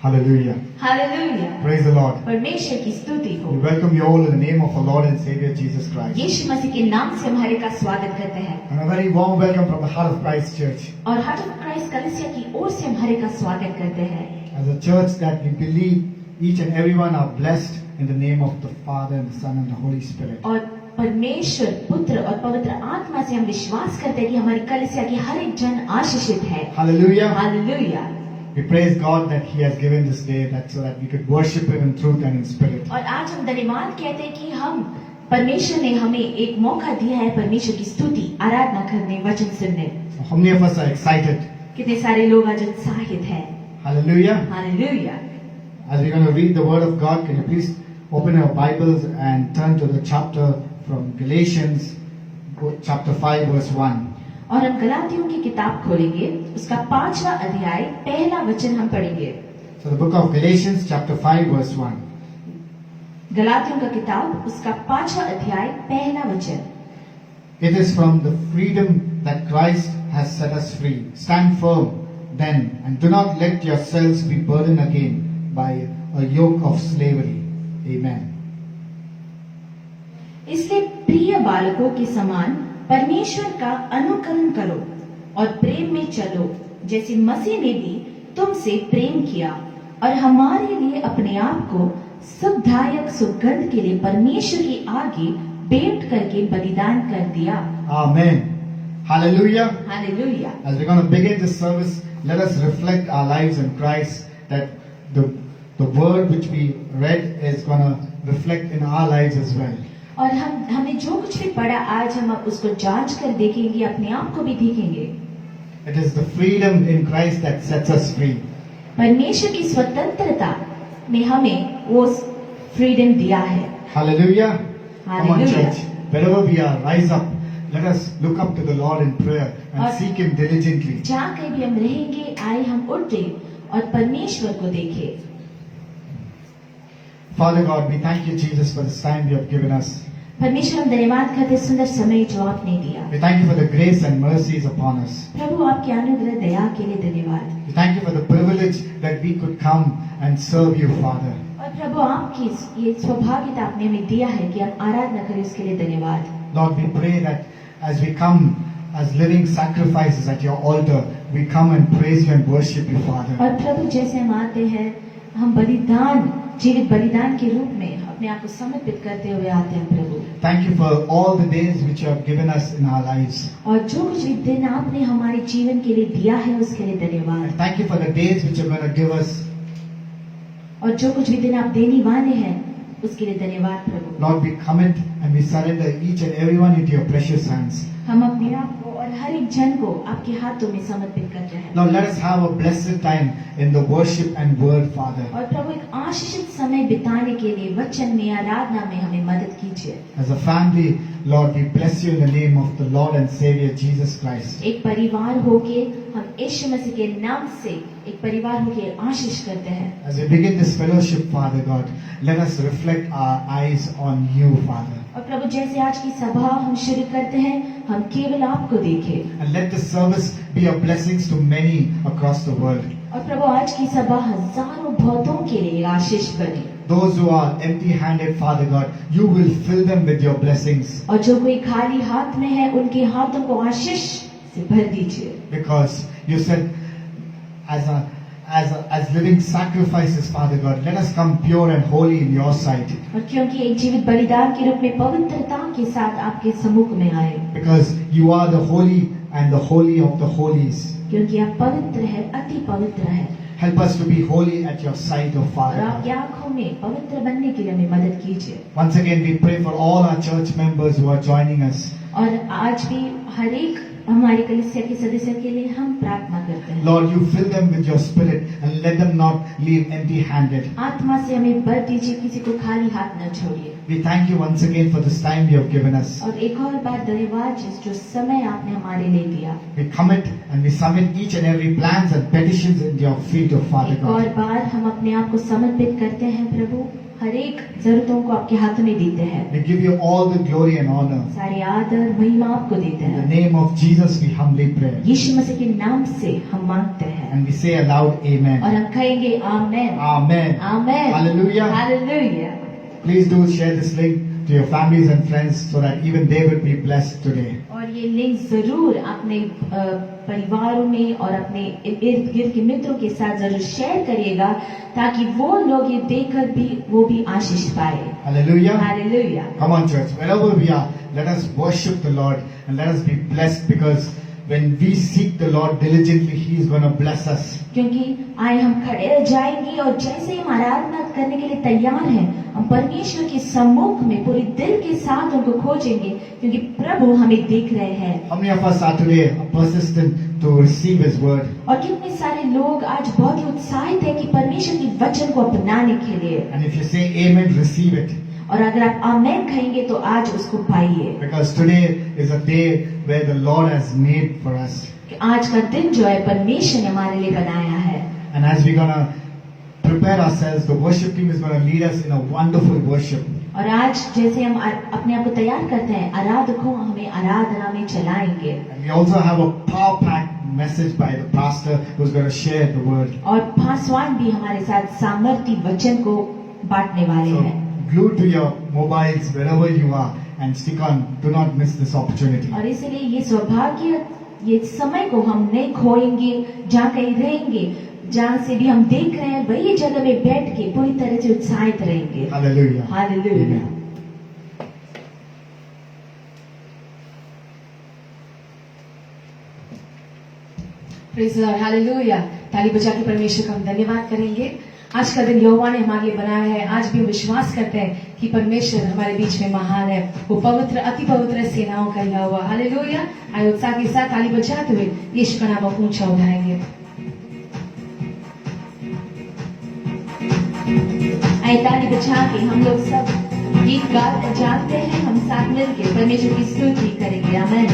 Hallelujah. Hallelujah, Praise the Lord. परमेश्वर की स्तुति हो। We welcome you all in the name of our Lord and Savior Jesus Christ. यीशु मसीह के नाम से हमारे का स्वागत करते हैं And a very warm welcome from the Heart of Christ Church. और हार्ट ऑफ क्राइस्ट कलीसिया की ओर से हमारे का स्वागत करते हैं। As a church that we believe each and everyone are blessed in the name of the Father and the Son and the Holy Spirit. और परमेश्वर, पुत्र और पवित्र आत्मा से हम विश्वास करते हैं कि हमारी कलीसिया की हर एक जन आशीषित है। Hallelujah. Hallelujah. We praise God that He has given this day so that we could worship Him in truth and in spirit. और आज हम धन्यवाद कहते हैं कि हम परमेश्वर ने हमें एक मौका दिया है परमेश्वर की स्तुति, आराधना करने, वचन सुनने। How many of us are excited? कितने सारे लोग आज उत्साहित हैं। Hallelujah. Hallelujah. As we're going to read the Word of God, can you please open your Bibles and turn to the chapter from Galatians, chapter 5, verse 1. और हम गलातियों की किताब खोलेंगे, उसका 5वां अध्याय पहला वचन हम पढ़ेंगे। So the book of Galatians, chapter 5, verse 1. गलातियों का किताब, उसका 5वां अध्याय पहला वचन। It is from the freedom that Christ has set us free. Stand firm then, and do not let yourselves be burdened again by a yoke of slavery. Amen. इसलिए प्रिय बालकों के समान परमेश्वर का अनुकरण करो और प्रेम में चलो, जैसे मसीह ने भी तुमसे प्रेम किया और हमारे लिए अपने आप को सुखदायक सुगंध के लिए परमेश्वर के आगे भेंट करके बलिदान कर दिया। Amen. Hallelujah. Hallelujah. As we're going to begin this service, let us reflect our lives in Christ, that the word which we read is going to reflect in our lives as well. और हमने जो कुछ भी पढ़ा आज हम उसको जांच कर देखेंगे, अपने आप को भी देखेंगे। It is the freedom in Christ that sets us free. परमेश्वर की स्वतंत्रता में हमें वो फ्रीडम दिया है। Hallelujah. Come on, Hallelujah. church. Wherever we are, rise up. Let us look up to the Lord in prayer and और seek Him diligently. जहाँ कहीं भी हम रहेंगे, आए हम उठे और परमेश्वर को देखें। Father God, we thank you, Jesus, for this time you have given us. परमेश्वर, हम धन्यवाद करते सुंदर समय जो आपने दिया। We thank you for the grace and mercies upon us. प्रभु, आपके अनुग्रह दया के लिए धन्यवाद। We thank you for the privilege that we could come and serve you, Father. और प्रभु, आपकी ये सौभाग्यता आपने हमें दिया है कि हम आराधना करें, उसके लिए धन्यवाद। Lord, we pray that as we come as living sacrifices at your altar, we come and praise you and worship you, Father. और प्रभु, जैसे हम आते हैं, हम बलिदान, जीवित बलिदान के रूप में अपने आप को समर्पित करते हुए आते हैं प्रभु। Thank you for all the days which you have given us in our lives. और जो कुछ भी दिन आपने हमारे जीवन के लिए दिया है, उसके लिए धन्यवाद। And thank you for the days which you're going to give us. और जो कुछ भी दिन आप देने वाले हैं, उसके लिए धन्यवाद प्रभु। Lord, we commit and we surrender each and everyone into your precious hands. हम अपने आप को और हर एक जन को आपके हाथों में समर्पित करते हैं। Lord, let us have a blessed time in the worship and word, Father. और प्रभु, एक आशीषित समय बिताने के लिए वचन में, आराधना में हमें मदद कीजिए। As a family, Lord, we bless you in the name of the Lord and Savior Jesus Christ. एक परिवार होके हम यीशु मसीह के नाम से एक परिवार होके आशीष करते हैं। As we begin this fellowship, Father God, let us reflect our eyes on you, Father. और प्रभु, जैसे आज की सभा हम शुरू करते हैं, हम केवल आपको देखें। And let this service be a blessing to many across the world. और प्रभु, आज की सभा हजारों बहुतों के लिए आशीष बने। Those who are empty-handed, Father God, you will fill them with your blessings. और जो कोई खाली हाथ में है, उनके हाथों को आशीष से भर दीजिए। Because you said, as living sacrifices, Father God, let us come pure and holy in your sight. और क्योंकि एक जीवित बलिदान के रूप में पवित्रता के साथ आपके सम्मुख में आए। Because you are the holy and the holy of the holies. क्योंकि आप पवित्र है, अति पवित्र है। Help us to be holy at your sight, O और Father. आपकी आंखों में पवित्र बनने के लिए हमें मदद कीजिए। Once again, we pray for all our church members who are joining us. और आज भी हर एक हमारे कलीसिया के सदस्य के लिए हम प्रार्थना करते हैं। Lord, you fill them with your spirit and let them not leave empty-handed. आत्मा से हमें भर दीजिए, किसी को खाली हाथ न छोड़िए। We thank you once again for this time you have given us. और एक और बार धन्यवाद जो समय आपने हमारे लिए दिया। We commit and we submit each and every plans and petitions into your feet, O Father एक और God. बार हम अपने आप को समर्पित करते हैं प्रभु, हर एक जरूरतों को आपके हाथों में देते हैं। We give you all the glory and honor. सारे आदर महिमा आपको देते In the हैं। name of Jesus, we humbly pray. यीशु मसीह के नाम से हम मांगते हैं। and we say aloud और amen. हम कहेंगे आमेन Amen. Amen Hallelujah. Hallelujah. Please do share this link to your families and friends so that even they will be blessed today. और ये लिंक जरूर अपने परिवारों में और अपने इर्द गिर्द के मित्रों के साथ जरूर शेयर करिएगा ताकि वो लोग ये देखकर भी वो भी आशीष पाए। Hallelujah. Hallelujah. Come on, church. Wherever we are, let us worship the Lord and let us be blessed, because when we seek the Lord diligently, He is going to bless us. क्योंकि आए हम खड़े रह जाएंगे और जैसे हम आराधना करने के लिए तैयार हैं, हम परमेश्वर के सम्मुख में पूरे दिल के साथ उनको खोजेंगे क्योंकि प्रभु हमें देख रहे हैं। How many of us are today persistent to receive His word? और कितने सारे लोग आज बहुत ही उत्साहित हैं कि परमेश्वर के वचन को अपनाने के लिए। And if you say amen, receive it. और अगर आप आमेन कहेंगे तो आज उसको पाइए। Because today is a day where the Lord has made for us. कि आज का दिन जो है परमेश्वर ने हमारे लिए बनाया है। And as we're going to prepare ourselves, the worship team is going to lead us in a wonderful worship. और आज जैसे हम अपने आप को तैयार करते हैं, आराधकों हमें आराधना में चलाएंगे। And we also have a power-packed message by the pastor who's going to share the word. और पासवान भी हमारे साथ सामर्थ्य वचन को बांटने वाले So हैं। glued to your mobiles wherever you are and stick on. Do not miss this opportunity. और इसलिए ये सौभाग्य, ये समय को हम नहीं खोएंगे, जहाँ कहीं रहेंगे, जहाँ से भी हम देख रहे हैं वही जगह में बैठ के पूरी तरह से उत्साहित रहेंगे। Hallelujah. Hallelujah. Amen. Praise the Lord, hallelujah. ताली बजा के परमेश्वर का हम धन्यवाद करेंगे। आज का दिन यहोवा ने हमारे लिए बनाया है। आज भी हम विश्वास करते हैं कि परमेश्वर हमारे बीच में महान है। वो पवित्र, अति पवित्र सेनाओं का यहोवा। हालेलुया। आइए उत्साह के साथ ताली बजाते हुए यीशु का नाम ऊंचा उठाएंगे। आइए ताली बजा के हम लोग सब गीत गा जानते हैं, हम साथ मिलकर परमेश्वर की स्तुति करेंगे। आमीन।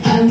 हम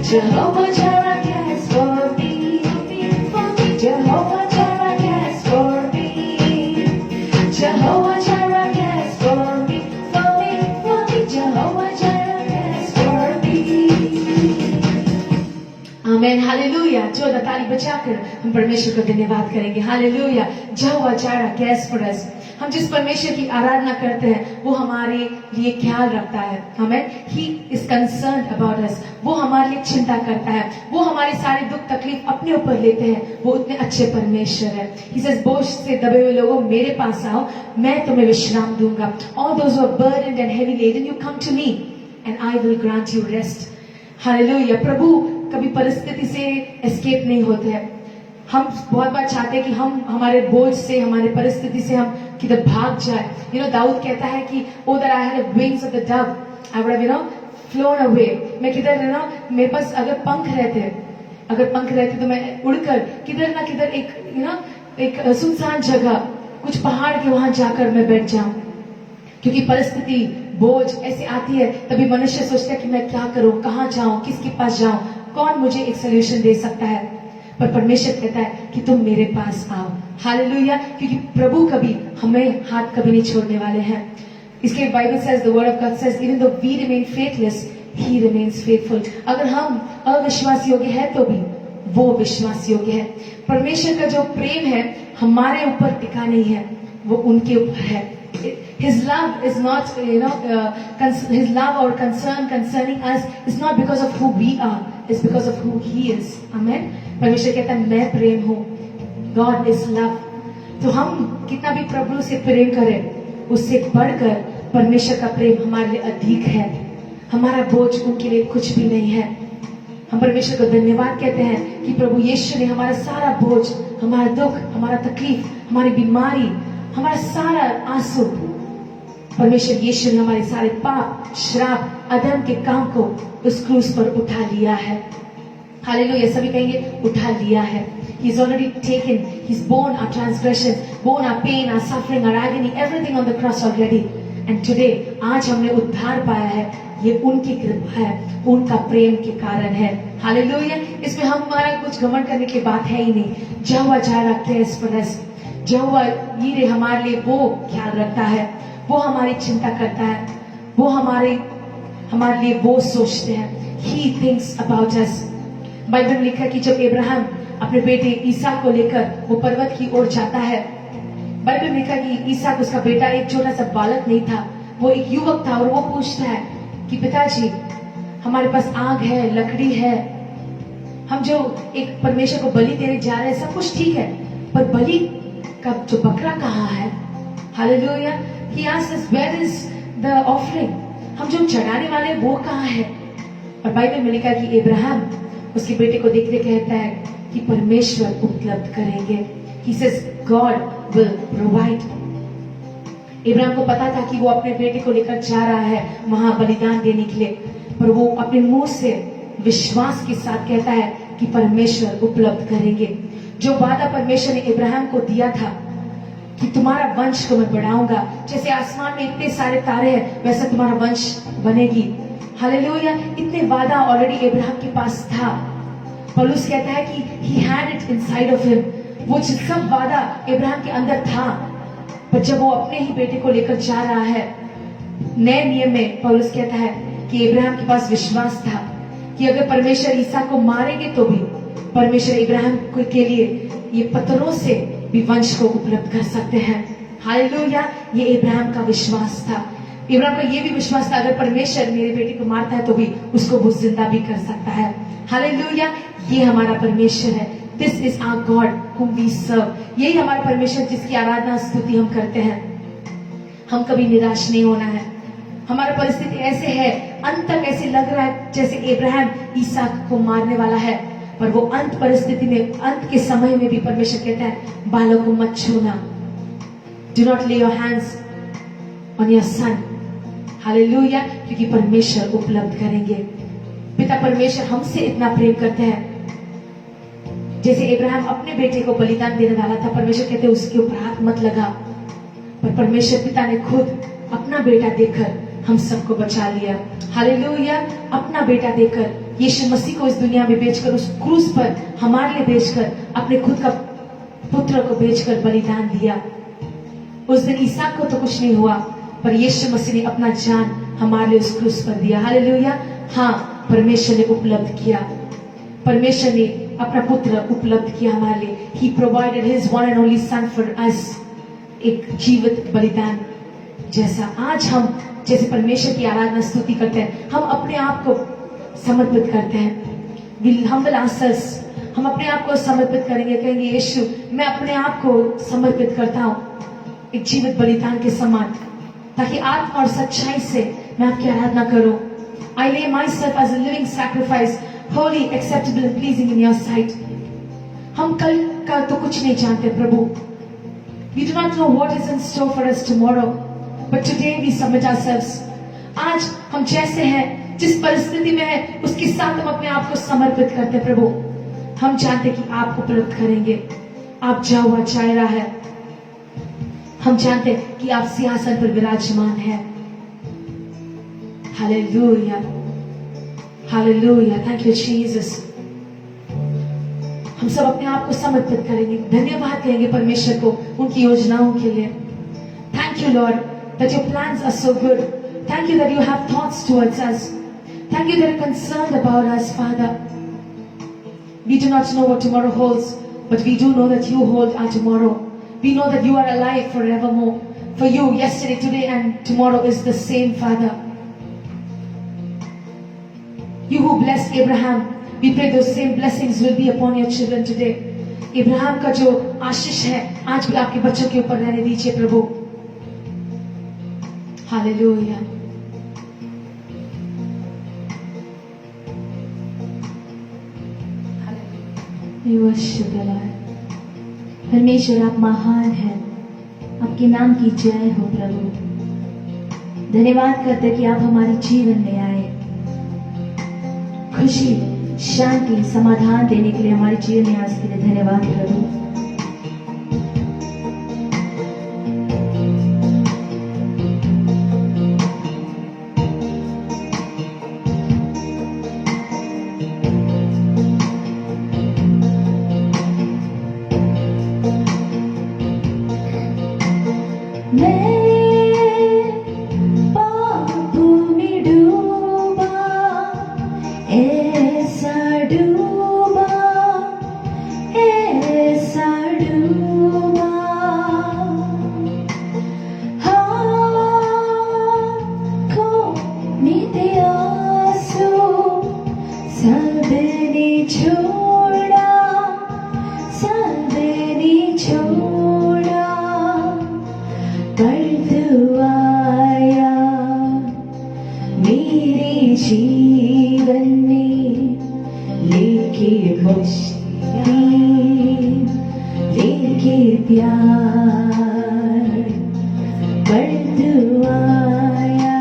Jehovah Jireh cares for me. Jehovah Jireh cares for me. Jehovah Jireh cares for me. Jehovah Jireh cares for me. Amen, hallelujah. जोरदार ताली बजाकर हम परमेश्वर को धन्यवाद करेंगे। Hallelujah. Jehovah Jireh cares for us। हम जिस परमेश्वर की आराधना करते हैं वो हमारे लिए ख्याल रखता है। आमेन। He is concerned about us। वो हमारे लिए चिंता करता है। वो हमारे सारे दुख तकलीफ अपने ऊपर लेते हैं। वो उतने अच्छे परमेश्वर है। He says, बोझ से दबे हुए लोगों मेरे पास आओ, मैं तुम्हें विश्राम दूंगा। All those who are burdened and heavy laden, you come to me and I will grant you rest। Hallelujah. प्रभु कभी परिस्थिति से एस्केप नहीं होते हैं। हम बहुत बार चाहते हैं कि हम हमारे बोझ से, हमारे परिस्थिति से हम किधर भाग जाए। दाऊद कहता है कि oh that I had wings of the dove, I would have flown away। मैं किधर मेरे पास अगर पंख रहते तो मैं उड़कर किधर ना किधर एक सुनसान जगह, कुछ पहाड़ के वहां जाकर मैं बैठ जाऊं। क्योंकि परिस्थिति बोझ ऐसे आती है, तभी मनुष्य सोचता है कि मैं क्या करूं, कहां जाऊं, किसके पास जाऊं, कौन मुझे एक सोल्यूशन दे सकता है। पर परमेश्वर कहता है कि तुम मेरे पास आओ। हालेलुया। क्योंकि प्रभु कभी हमें हाथ कभी नहीं छोड़ने वाले हैं। इसके Bible says, the word of God says, even though we remain faithless, he remains faithful। अगर हम अविश्वास योग्य है तो भी वो विश्वास योग्य है। परमेश्वर का जो प्रेम है हमारे ऊपर टिका नहीं है, वो उनके ऊपर है। His love is not, his love or concern concerning us is not because of who we are, it's because of who he is। Amen। परमेश्वर कहता है मैं प्रेम हूँ। God is love। तो हम कितना भी प्रभु से प्रेम करें, उससे बढ़कर परमेश्वर का प्रेम हमारे लिए अधिक है। हमारा बोझ उनके लिए कुछ भी नहीं है। हम परमेश्वर को धन्यवाद कहते हैं कि प्रभु यीशु ने हमारा सारा बोझ, हमारा दुख, हमारा तकलीफ, हमारी बीमारी, हमारा सारा आंसू, परमेश्वर यीशु ने हमारे सारे पाप, श्राप, अधर्म के काम को उस क्रूस पर उठा लिया है। हालेलुया। सभी कहेंगे उठा लिया है। He's already taken, he's borne our transgressions, borne our pain, our suffering, our agony, everything on the cross already। And today, आज हमने उद्धार पाया है। ये उनकी कृपा है, उनका प्रेम के कारण है। हालेलुया। इसमें हमारा कुछ घमंड करने की बात है ही नहीं। Jehovah Jireh cares for us। Jehovah यीरे हमारे लिए वो ख्याल रखता है, वो हमारी चिंता करता है, वो हमारे लिए वो सोचते हैं। He thinks about us। Bible में लिखा है कि जब इब्राहिम अपने बेटे ईसाक को लेकर वो पर्वत की ओर जाता है, बाइबल में लिखा है कि ईसाक उसका बेटा एक छोटा सा बालक नहीं था, वो एक युवक था। और वो पूछता है कि पिताजी हमारे पास आग है, लकड़ी है, हम जो एक परमेश्वर को बलि देने जा रहे हैं सब कुछ ठीक है, पर बलि का जो बकरा कहाँ है। Hallelujah. He asks us, where is the offering? हम जो चढ़ाने वाले वो कहाँ है। और बाइबल में लिखा है कि इब्राहिम उसके बेटे को देखते कहता है कि परमेश्वर उपलब्ध करेंगे। He says God will provide। Ibrahim को पता था कि वो अपने बेटे को लेकर जा रहा है वहां बलिदान देने के लिए, पर वो अपने मुंह से विश्वास के साथ कहता है कि परमेश्वर उपलब्ध करेंगे। जो वादा परमेश्वर ने इब्राहिम को दिया था कि तुम्हारा वंश को मैं बढ़ाऊंगा, जैसे आसमान में इतने सारे तारे हैं वैसा तुम्हारा वंश बनेगी। हालेलुया। इतने वादा ऑलरेडी इब्राहिम के पास था। पौलुस कहता है कि he had it inside of him। वो सब वादा इब्राहिम के अंदर था, पर जब वो अपने ही बेटे को लेकर जा रहा है, नए नियम में पौलुस कहता है कि इब्राहिम के पास विश्वास था कि अगर परमेश्वर ईसा को मारेंगे तो भी परमेश्वर इब्राहिम के लिए ये पत्थरों से भी वंश को उपलब्ध कर सकते हैं। हालेलुया। ये इब्राहिम का विश्वास था। इब्राहिम का ये भी विश्वास था अगर परमेश्वर मेरे बेटे को मारता है तो भी उसको वो जिंदा भी कर सकता है। हालेलुया। ये हमारा परमेश्वर है। This is our God whom we serve। यही हमारा परमेश्वर जिसकी आराधना स्तुति हम करते हैं। हम कभी निराश नहीं होना है। हमारा परिस्थिति ऐसे है, अंत तक ऐसे लग रहा है जैसे इब्राहिम ईसाक को मारने वाला है, पर वो अंत परिस्थिति में, अंत के समय में भी परमेश्वर कहता है बालों को मत छूना। Do not lay your hands on your son। Hallelujah. क्योंकि परमेश्वर उपलब्ध करेंगे। पिता परमेश्वर हमसे इतना प्रेम करते हैं। जैसे इब्राहिम अपने बेटे को बलिदान देने वाला था, परमेश्वर कहते उसके ऊपर हाथ मत लगा, पर परमेश्वर पिता ने खुद अपना बेटा देकर हम सबको बचा लिया। हालेलुया। अपना बेटा देकर यीशु मसीह को इस दुनिया में भेजकर, उस क्रूस पर हमारे लिए भेजकर, अपने खुद का पुत्र को भेजकर बलिदान दिया। उस दिन ईसा को तो कुछ नहीं हुआ, पर यीशु मसीह ने अपना जान हमारे लिए उस क्रूस पर दिया। हालेलुया। हाँ, परमेश्वर ने उपलब्ध किया, परमेश्वर ने अपना पुत्र उपलब्ध किया हमारे लिए। He provided his one and only son for us, एक जीवित बलिदान जैसा। आज हम जैसे परमेश्वर की आराधना स्तुति करते हैं, हम अपने आप को समर्पित करते हैं। We humble ourselves, हम अपने आप को समर्पित करेंगे, कहेंगे यीशु मैं अपने आप को समर्पित करता हूँ एक जीवित बलिदान के समान, ताकि आत्मा और सच्चाई से मैं आपकी आराधना करूं। I lay myself as a living sacrifice, holy, acceptable and pleasing in your sight. हम कल का तो कुछ नहीं जानते प्रभु। We do not know what is in store for us tomorrow, but today we submit ourselves. आज हम जैसे हैं, जिस परिस्थिति में हैं, उसके साथ हम अपने आप को समर्पित करते प्रभु। हम जानते कि आप उपलब्ध करेंगे, आप जाओ चायरा है। हम जानते कि आप सिंहासन पर विराजमान हैं। Hallelujah, hallelujah, thank you Jesus. हम सब अपने आप को समर्पित करेंगे, धन्यवाद कहेंगे परमेश्वर को उनकी योजनाओं के लिए। Thank you Lord that your plans are so good. Thank you that you have thoughts towards us. Thank you that you're concerned about us, Father. We do not know what tomorrow holds, but we do know that you hold our tomorrow. We know that you are alive forevermore. For you, yesterday, today and tomorrow is the same, Father. You who blessed Abraham, we pray those same blessings will be upon your children today. Abraham का जो आशीष है, आज भी आपके बच्चों के ऊपर रहने दीजिए प्रभु। Hallelujah. We worship you, Lord. परमेश्वर आप महान हैं, आपके नाम की जय हो प्रभु। धन्यवाद करते कि आप हमारे जीवन में आए, खुशी, शांति, समाधान देने के लिए हमारे जीवन में आज के लिए धन्यवाद प्रभु। जीवन में लेके खुशियाँ, लेके प्यार, बढ़ आया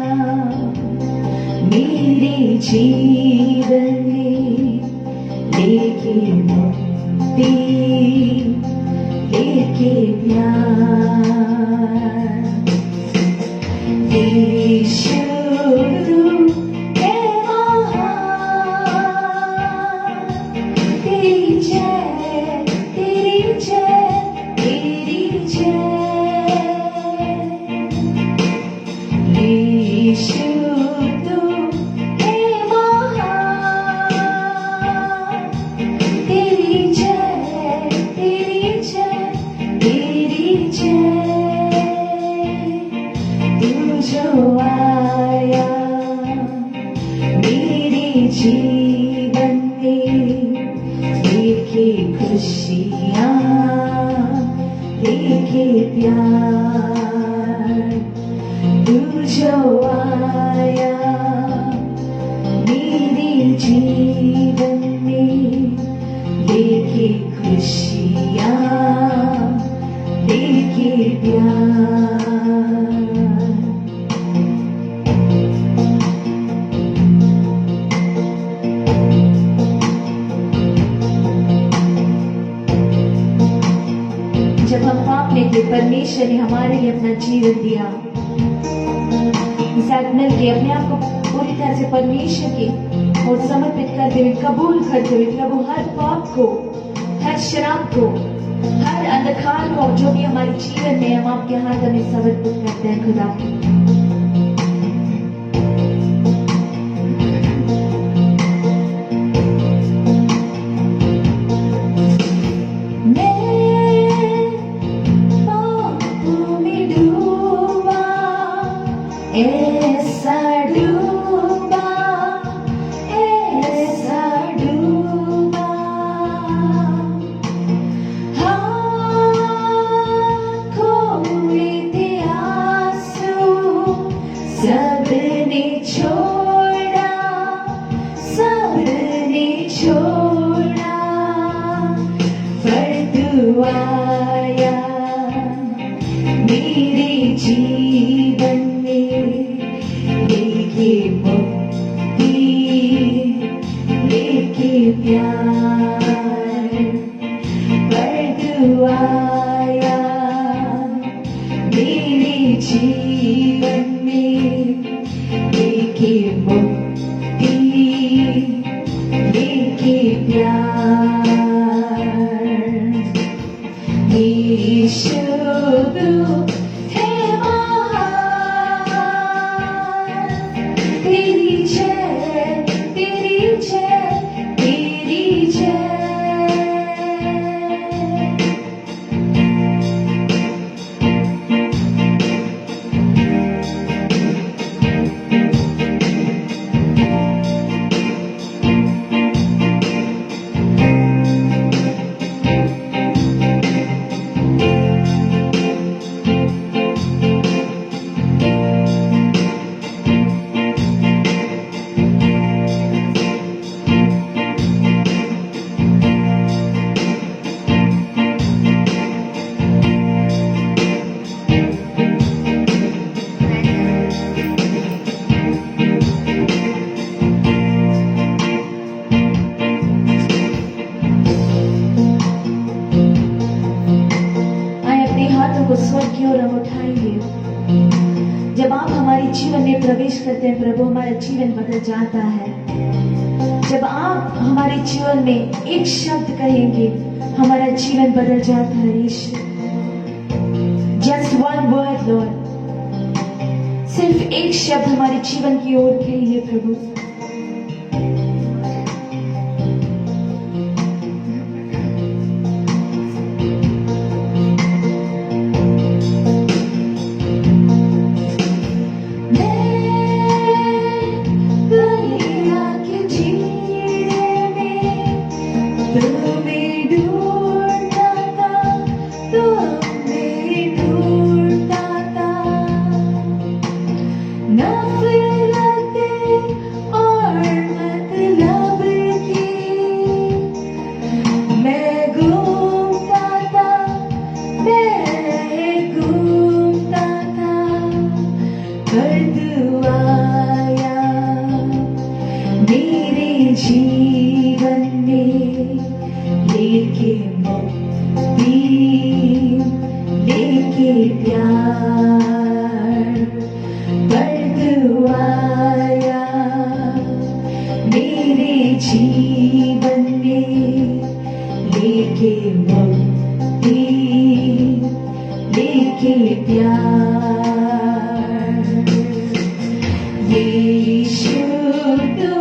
मेरे जीवन में लेके मुक्ति, लेके प्यार। यीशु जीवन में लेके खुशियाँ, लेके प्यार, तू जो आया मेरे जीवन में लेके खुशियाँ, लेके प्यार। जब हम पाप निकले, परमेश्वर ने हमारे लिए अपना जीवन दिया, साथ मिलके अपने आप को पूरी तरह से परमेश्वर की और समर्पित करते हुए, कबूल करते हुए प्रभु हर पाप को, हर शराब को, हर अंधकार को जो भी हमारे जीवन में हम आपके हाथ में समर्पित करते हैं खुदा। ऐसा डूबा, ऐसा डूबा, आँखों में थे आंसू, सबने छोड़ा, सबने छोड़ा, पर तू आया मेरे जीवन लेके मुक्ति, लेके प्यार, पर तू आया मेरे जीवन में, लेके मुक्ति, लेके प्यार। यीशु तू तेरी जय, तेरी जय, तेरी जय। को स्वर्ग की ओर हम उठाएंगे। जब आप हमारे जीवन में प्रवेश करते हैं प्रभु, हमारा जीवन बदल जाता है। जब आप हमारे जीवन में एक शब्द कहेंगे, हमारा जीवन बदल जाता है। यीशु, जस्ट वन वर्ड लॉर्ड, सिर्फ एक शब्द हमारे जीवन की ओर कहिए प्रभु। जीवन में लेके मुक्ति, लेके प्यार, पर तू आया मेरे जीवन में लेके मुक्ति, लेके प्यार। यीशु तू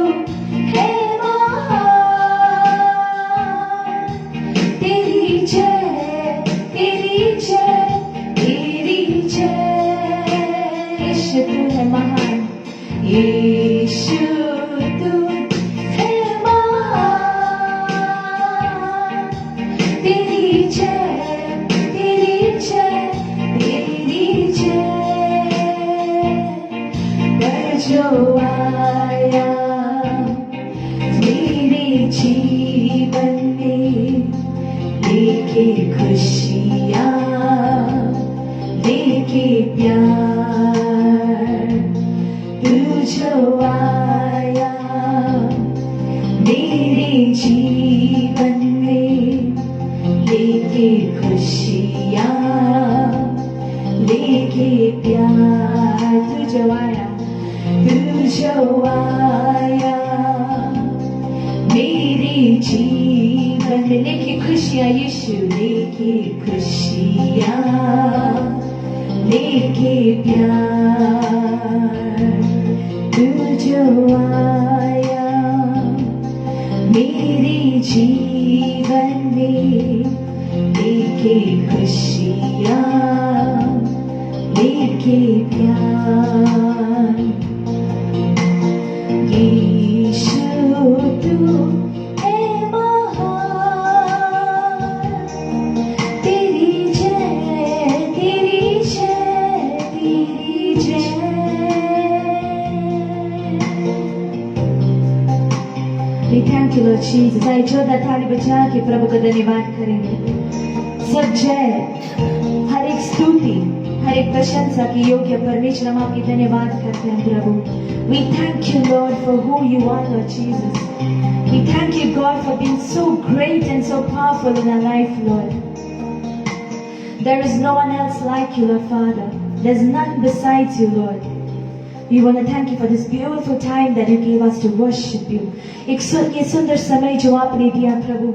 यीशु तू है महान, तेरी जय, तेरी जय, तेरी जय। पर जो आया मेरे जीवन में लेके खुशियाँ, लेके प्यार, तू जो आया मेरे जीवन में लेके खुशियाँ, लेके प्यार, तू जो आया, तू जो आया जीवन में लेके खुशियाँ यीशु, लेके खुशियाँ, लेके प्यार, तू जो आया मेरे जीवन में, लेके खुशियाँ, लेके प्यार। यीशु तू है महान, तेरी जय, तेरी जय, तेरी जय। We thank you Lord Jesus। आइए जोरदार ताली बजा के प्रभु का धन्यवाद करेंगे। सब जय, हर एक स्तुति, हर एक प्रशंसा की योग्य परमेश्वर, हम आपकी धन्यवाद करते हैं प्रभु। We thank you Lord for who you are Lord Jesus। We thank you God for being so great and so powerful in our life Lord। There is no one else like you Lord Father। There's none besides you Lord। We want to thank you for this beautiful time that you gave us to worship you। ये सुंदर समय जो आपने दिया प्रभु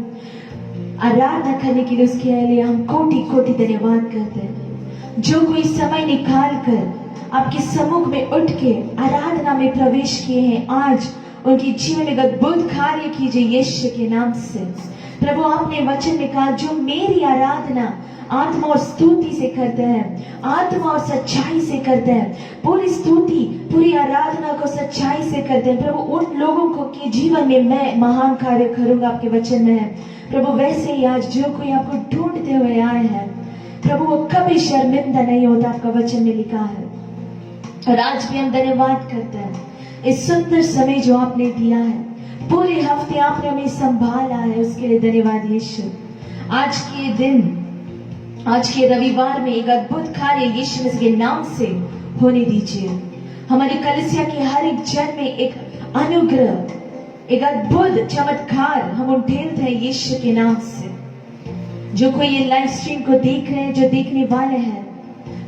आराधना करने के लिए, उसके लिए हम कोटि कोटि धन्यवाद करते हैं। जो कोई समय निकाल कर आपके सम्मुख में उठ के आराधना में प्रवेश किए हैं, आज उनके जीवन में अद्भुत कार्य कीजिए यीशु के नाम से। प्रभु आपने वचन में कहा, जो मेरी आराधना आत्मा और स्तुति से करते हैं, आत्मा और सच्चाई से करते हैं, पूरी स्तुति पूरी आराधना को सच्चाई से करते हैं प्रभु, उन लोगों को के जीवन में मैं महान कार्य करूंगा। आपके वचन में है प्रभु, वैसे ही आज जो कोई आपको ढूंढते हुए आए हैं प्रभु, वो कभी शर्मिंदा नहीं होता, आपका वचन में लिखा है। और आज भी हम धन्यवाद करते हैं इस सुंदर समय जो आपने दिया है, पूरे हफ्ते आपने हमें संभाला है, उसके लिए धन्यवाद यीशु। आज के दिन, आज के रविवार में एक अद्भुत कार्य यीशु मसीह के नाम से होने दीजिए। हमारी कलीसिया के हर एक जन में एक अनुग्रह, एक अद्भुत चमत्कार हम उठेलते हैं यीशु के नाम से। जो कोई ये लाइव स्ट्रीम को देख रहे हैं, जो देखने वाले हैं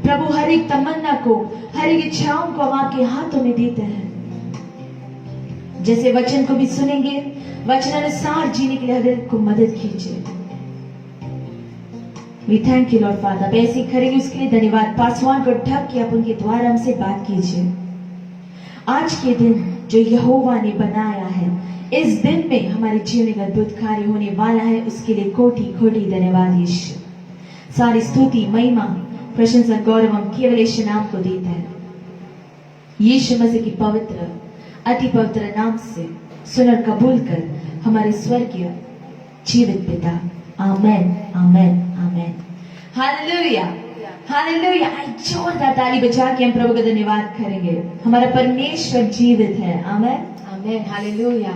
प्रभु, हर एक तमन्ना को, हर एक इच्छाओं को हम आपके हाथों में देते हैं। जैसे वचन को भी सुनेंगे, वचनानुसार जीने के लिए हर एक को मदद कीजिए। We thank you Lord Father। अब ऐसे करेंगे उसके लिए धन्यवाद। पासवान को ढक के आप उनके द्वारा हमसे बात कीजिए। आज के दिन जो यहोवा ने बनाया है, इस दिन में हमारे जीवन में अद्भुत कार्य होने वाला है, उसके लिए कोटि कोटि धन्यवाद यीशु। सारी स्तुति, महिमा, प्रशंसा, गौरव हम केवल यीशु नाम को देते हैं। यीशु मसीह की पवित्र अति पवित्र नाम से सुनर कबूल कर हमारे स्वर्गीय जीवित पिता। Amen, amen, amen. Hallelujah, hallelujah. जोरदार ताली बजा के हम प्रभु का धन्यवाद करेंगे। हमारा परमेश्वर जीवित है। आमेन, आमेन, हालेलुया।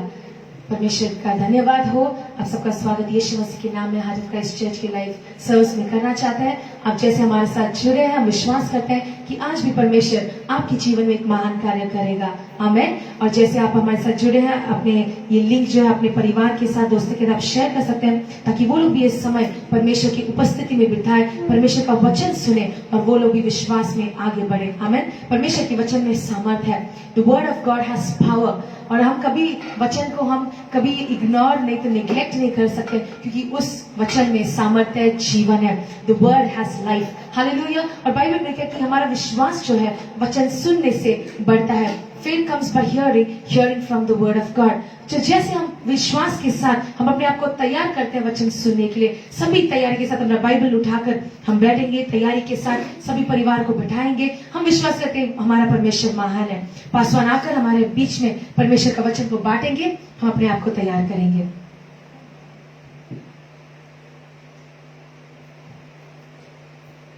परमेश्वर का धन्यवाद हो। आप सबका स्वागत यीशु मसीह के नाम में हाजिर क्राइस्ट चर्च की लाइव सर्विस में करना चाहते हैं। आप जैसे हमारे साथ जुड़े हैं, हम विश्वास करते हैं कि आज भी परमेश्वर आपके जीवन में एक महान कार्य करेगा। आमेन। और जैसे आप हमारे साथ जुड़े हैं, अपने ये लिंक जो है अपने परिवार के साथ, दोस्तों के साथ शेयर कर सकते हैं, ताकि वो लोग भी इस समय परमेश्वर की उपस्थिति में बिताए, परमेश्वर का वचन सुने और वो लोग भी विश्वास में आगे बढ़े। आमेन। परमेश्वर के वचन में सामर्थ है। The word of God has power. और हम कभी वचन को हम कभी इग्नोर नहीं तो निग्लेक्ट नहीं कर सकते, क्योंकि उस वचन में सामर्थ्य है, जीवन है। The word has life. Hallelujah. और बाइबल में कहती है हमारा विश्वास जो है वचन सुनने से बढ़ता है। Faith comes by hearing, hearing from the word of God। तो जैसे हम विश्वास के साथ हम अपने आप को तैयार करते हैं वचन सुनने के लिए, सभी तैयारी के साथ अपना बाइबल उठाकर हम बैठेंगे, तैयारी के साथ सभी परिवार को बैठाएंगे। हम विश्वास करते हैं हमारा परमेश्वर महान है। पासवान आकर हमारे बीच में परमेश्वर का वचन को बांटेंगे। हम अपने आप को तैयार करेंगे।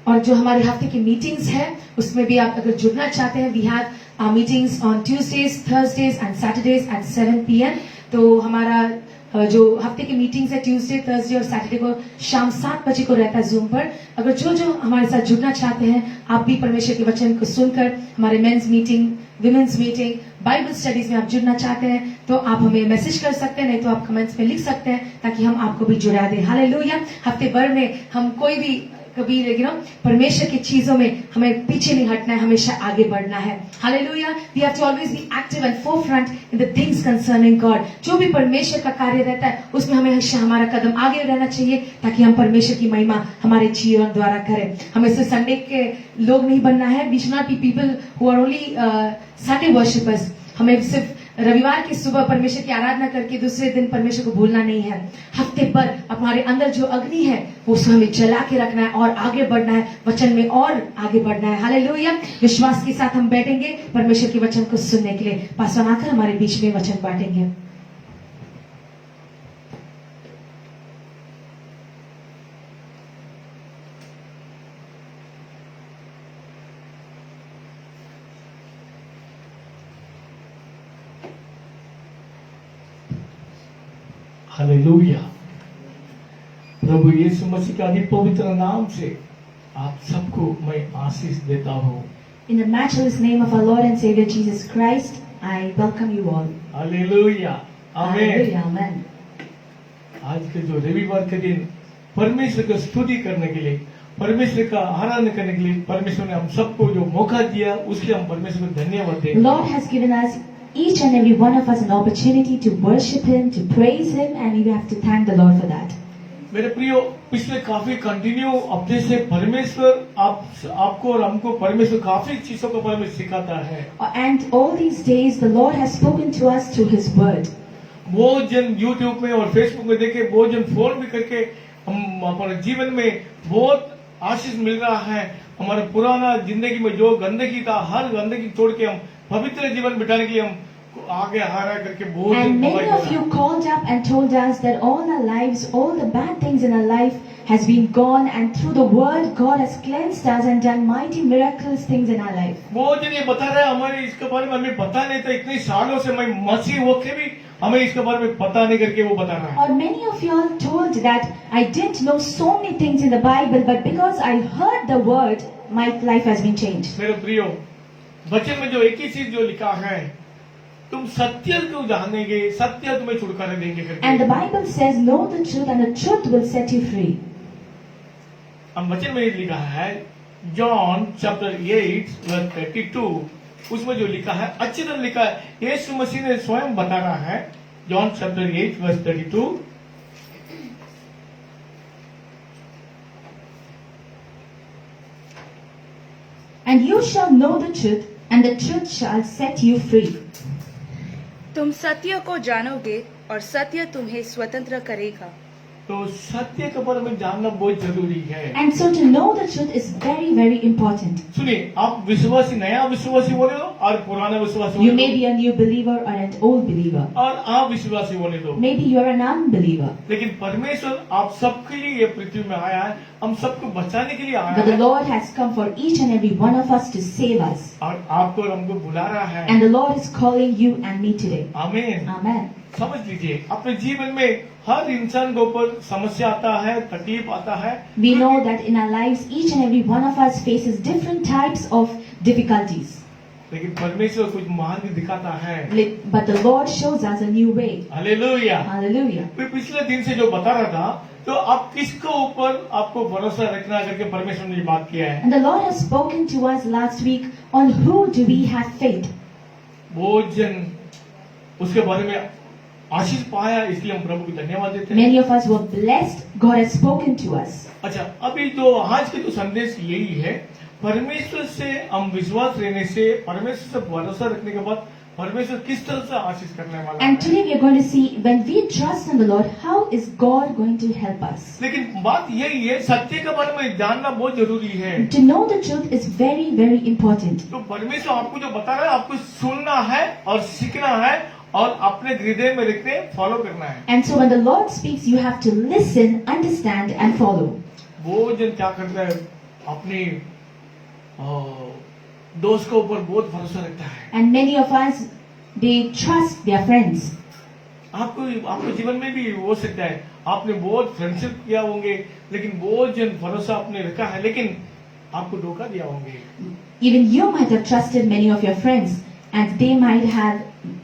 और जो हमारे हफ्ते की मीटिंग्स है उसमें भी आप अगर जुड़ना चाहते हैं, we have our meetings on Tuesdays, Thursdays and Saturdays at 7 PM। तो हमारा जो हफ्ते की मीटिंग्स है ट्यूसडे, थर्सडे और सैटरडे को शाम 7 बजे को रहता है जूम पर। अगर जो हमारे साथ जुड़ना चाहते हैं, आप भी परमेश्वर के वचन को सुनकर हमारे men's meeting, women's meeting, Bible studies में आप जुड़ना चाहते हैं तो आप हमें मैसेज कर सकते हैं, नहीं तो आप कमेंट्स में लिख सकते हैं ताकि हम आपको भी जुड़ा दें। हालेलुया। हफ्ते भर में हम कोई भी कभी परमेश्वर की चीजों में हमें पीछे नहीं हटना है, हमेशा आगे बढ़ना है। Hallelujah. We have to always be active and forefront in the things concerning God. जो भी परमेश्वर का कार्य रहता है उसमें हमेशा हमारा कदम आगे रहना चाहिए, ताकि हम परमेश्वर की महिमा हमारे जीवन द्वारा करें। हमें सिर्फ संडे के लोग नहीं बनना है। We should not be people who are only Sunday worshippers. हमें सिर्फ रविवार की सुबह परमेश्वर की आराधना करके दूसरे दिन परमेश्वर को भूलना नहीं है। हफ्ते पर हमारे अंदर जो अग्नि है वो उसको हमें जला के रखना है और आगे बढ़ना है, वचन में और आगे बढ़ना है। हालेलुया। विश्वास के साथ हम बैठेंगे परमेश्वर के वचन को सुनने के लिए। पास्टर आकर हमारे बीच में वचन बांटेंगे। हालेलुया। प्रभु यीशु मसीह के अति पवित्र नाम से आप सबको मैं आशीष देता हूँ। In the matchless name of our Lord and Savior Jesus Christ, I welcome you all. Hallelujah. आमीन। Hallelujah. Amen. आज के जो रविवार के दिन परमेश्वर की स्तुति करने के लिए, परमेश्वर का आराधना करने के लिए परमेश्वर ने हम सबको जो मौका दिया उसके हम परमेश्वर को धन्यवाद दें। Lord has given us each and every one of us an opportunity to worship Him, to praise Him, and we have to thank the Lord for that. मेरे प्रियो, पिछले काफी कंटिन्यू हफ्ते से परमेश्वर आपको और हमको परमेश्वर काफी चीजों को परमेश्वर सिखाता है। And all these days the Lord has spoken to us through His word. बहुत जन यूट्यूब में और फेसबुक में देखे, बहुत जन फोन भी करके हम हमारे जीवन में बहुत आशीष मिल रहा है। हमारे पुराना जिंदगी में जो गंदगी था, हर गंदगी छोड़ के हम पवित्र जीवन बिताने के लिए हम आगे आ रहा करके बहुत And many of you called up and told us that all our lives, all the bad things in our life has been gone, and through the word God has cleansed us and done mighty miraculous things in our life. बहुत जन ये बता रहे हैं हमारे इसके बारे में हमें पता नहीं था, इतने सालों से मैं मसीह होके भी हमें इसके बारे में पता नहीं करके वो बता रहा है। Or many of you all told that I didn't know so many things in the Bible, but because I heard the word, my life has been changed. मेरे प्रियो, वचन में जो एक ही चीज जो लिखा है, तुम सत्य को जानेंगे, सत्य तुम्हें छुटकारा देंगे करके। And the Bible says, know the truth and the truth will set you free. हम वचन में लिखा है जॉन चैप्टर 8 वर्स 32, उसमें जो लिखा है अच्छी तरह लिखा है, यीशु मसीह ने स्वयं बता रहा है। John chapter 8 verse 32, And you shall know the truth, and the truth shall set you free. तुम सत्य को जानोगे और सत्य तुम्हें स्वतंत्र करेगा। तो सत्य के बारे में जानना बहुत जरूरी है। And so to know the truth is very, very important. सुनिए, आप विश्वासी, नया विश्वासी होने दो और पुराना विश्वासी You होने may दो, be a new believer or an old believer. और आप विश्वासी होने दो। Maybe you are an unbeliever. लेकिन परमेश्वर आप सबके लिए ये पृथ्वी में आया है, हम सबको बचाने के लिए आया But the है, Lord has come for each and every one of us to save us. और आपको और हमको बुला रहा है। And the Lord is calling you and me today. आमीन। Amen. समझ लीजिए, अपने जीवन में हर इंसान के ऊपर समस्या आता है, तकलीफ आता है। We know that in our lives, each and every one of us faces different types of difficulties. लेकिन परमेश्वर कुछ मार्ग दिखाता है। But the Lord shows us a new way. Hallelujah. Hallelujah. मैं पिछले दिन से जो बता रहा था, तो आप किसके ऊपर आपको भरोसा रखना करके परमेश्वर ने ये बात किया है। And the Lord has spoken to us last week on who do we have faith. बहुत जन उसके बारे में आशीष पाया, इसलिए हम प्रभु को धन्यवाद देते हैं। Many of us were blessed. God has spoken to us. अच्छा, अभी जो आज के जो संदेश यही है, परमेश्वर से हम विश्वास रहने से, परमेश्वर से भरोसा रखने के बाद परमेश्वर किस तरह से आशीष करने वाला And है। today we are going to see when we trust in the Lord, how is God going to help us. लेकिन बात यही है, सत्य के बारे में जानना बहुत जरूरी है। To know the truth is very, very important. तो परमेश्वर आपको जो बता रहा है, आपको सुनना है और सीखना है और अपने हृदय में रखने फॉलो करना है। And so when the Lord speaks, you have to listen, understand and follow. वो जन क्या करता है, अपनी दोस्त के ऊपर बहुत भरोसा रखता है। And many of us, they trust their friends. आपको जीवन में भी हो सकता है, आपने बहुत फ्रेंडशिप किया होंगे, लेकिन बहुत जन भरोसा आपने रखा है, लेकिन आपको धोखा दिया होंगे। Even you might have trusted many of your friends, and they might have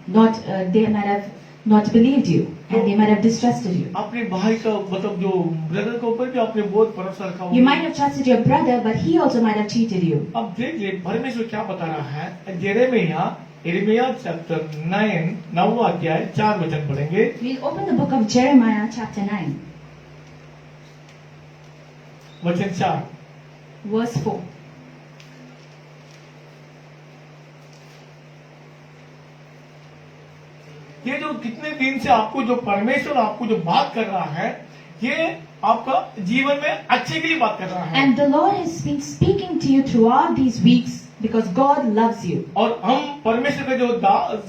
not. They might have not believed you, and they might have distrusted you. अपने भाई का मतलब जो ब्रदर के ऊपर भी आपने बहुत भरोसा रखा You होगा। might have trusted your brother, but he also might have cheated you. अब देख ले परमेश्वर क्या बता रहा है। यिर्मयाह चैप्टर 9 अध्याय 4 वचन पढ़ेंगे। We'll open the book of Jeremiah, chapter 9, वचन 4। verse 4. ये जो कितने दिन से आपको जो परमेश्वर आपको जो बात कर रहा है, ये आपका जीवन में अच्छे के लिए बात कर रहा है। And the Lord has been speaking to you throughout these weeks because God loves you. और हम परमेश्वर के जो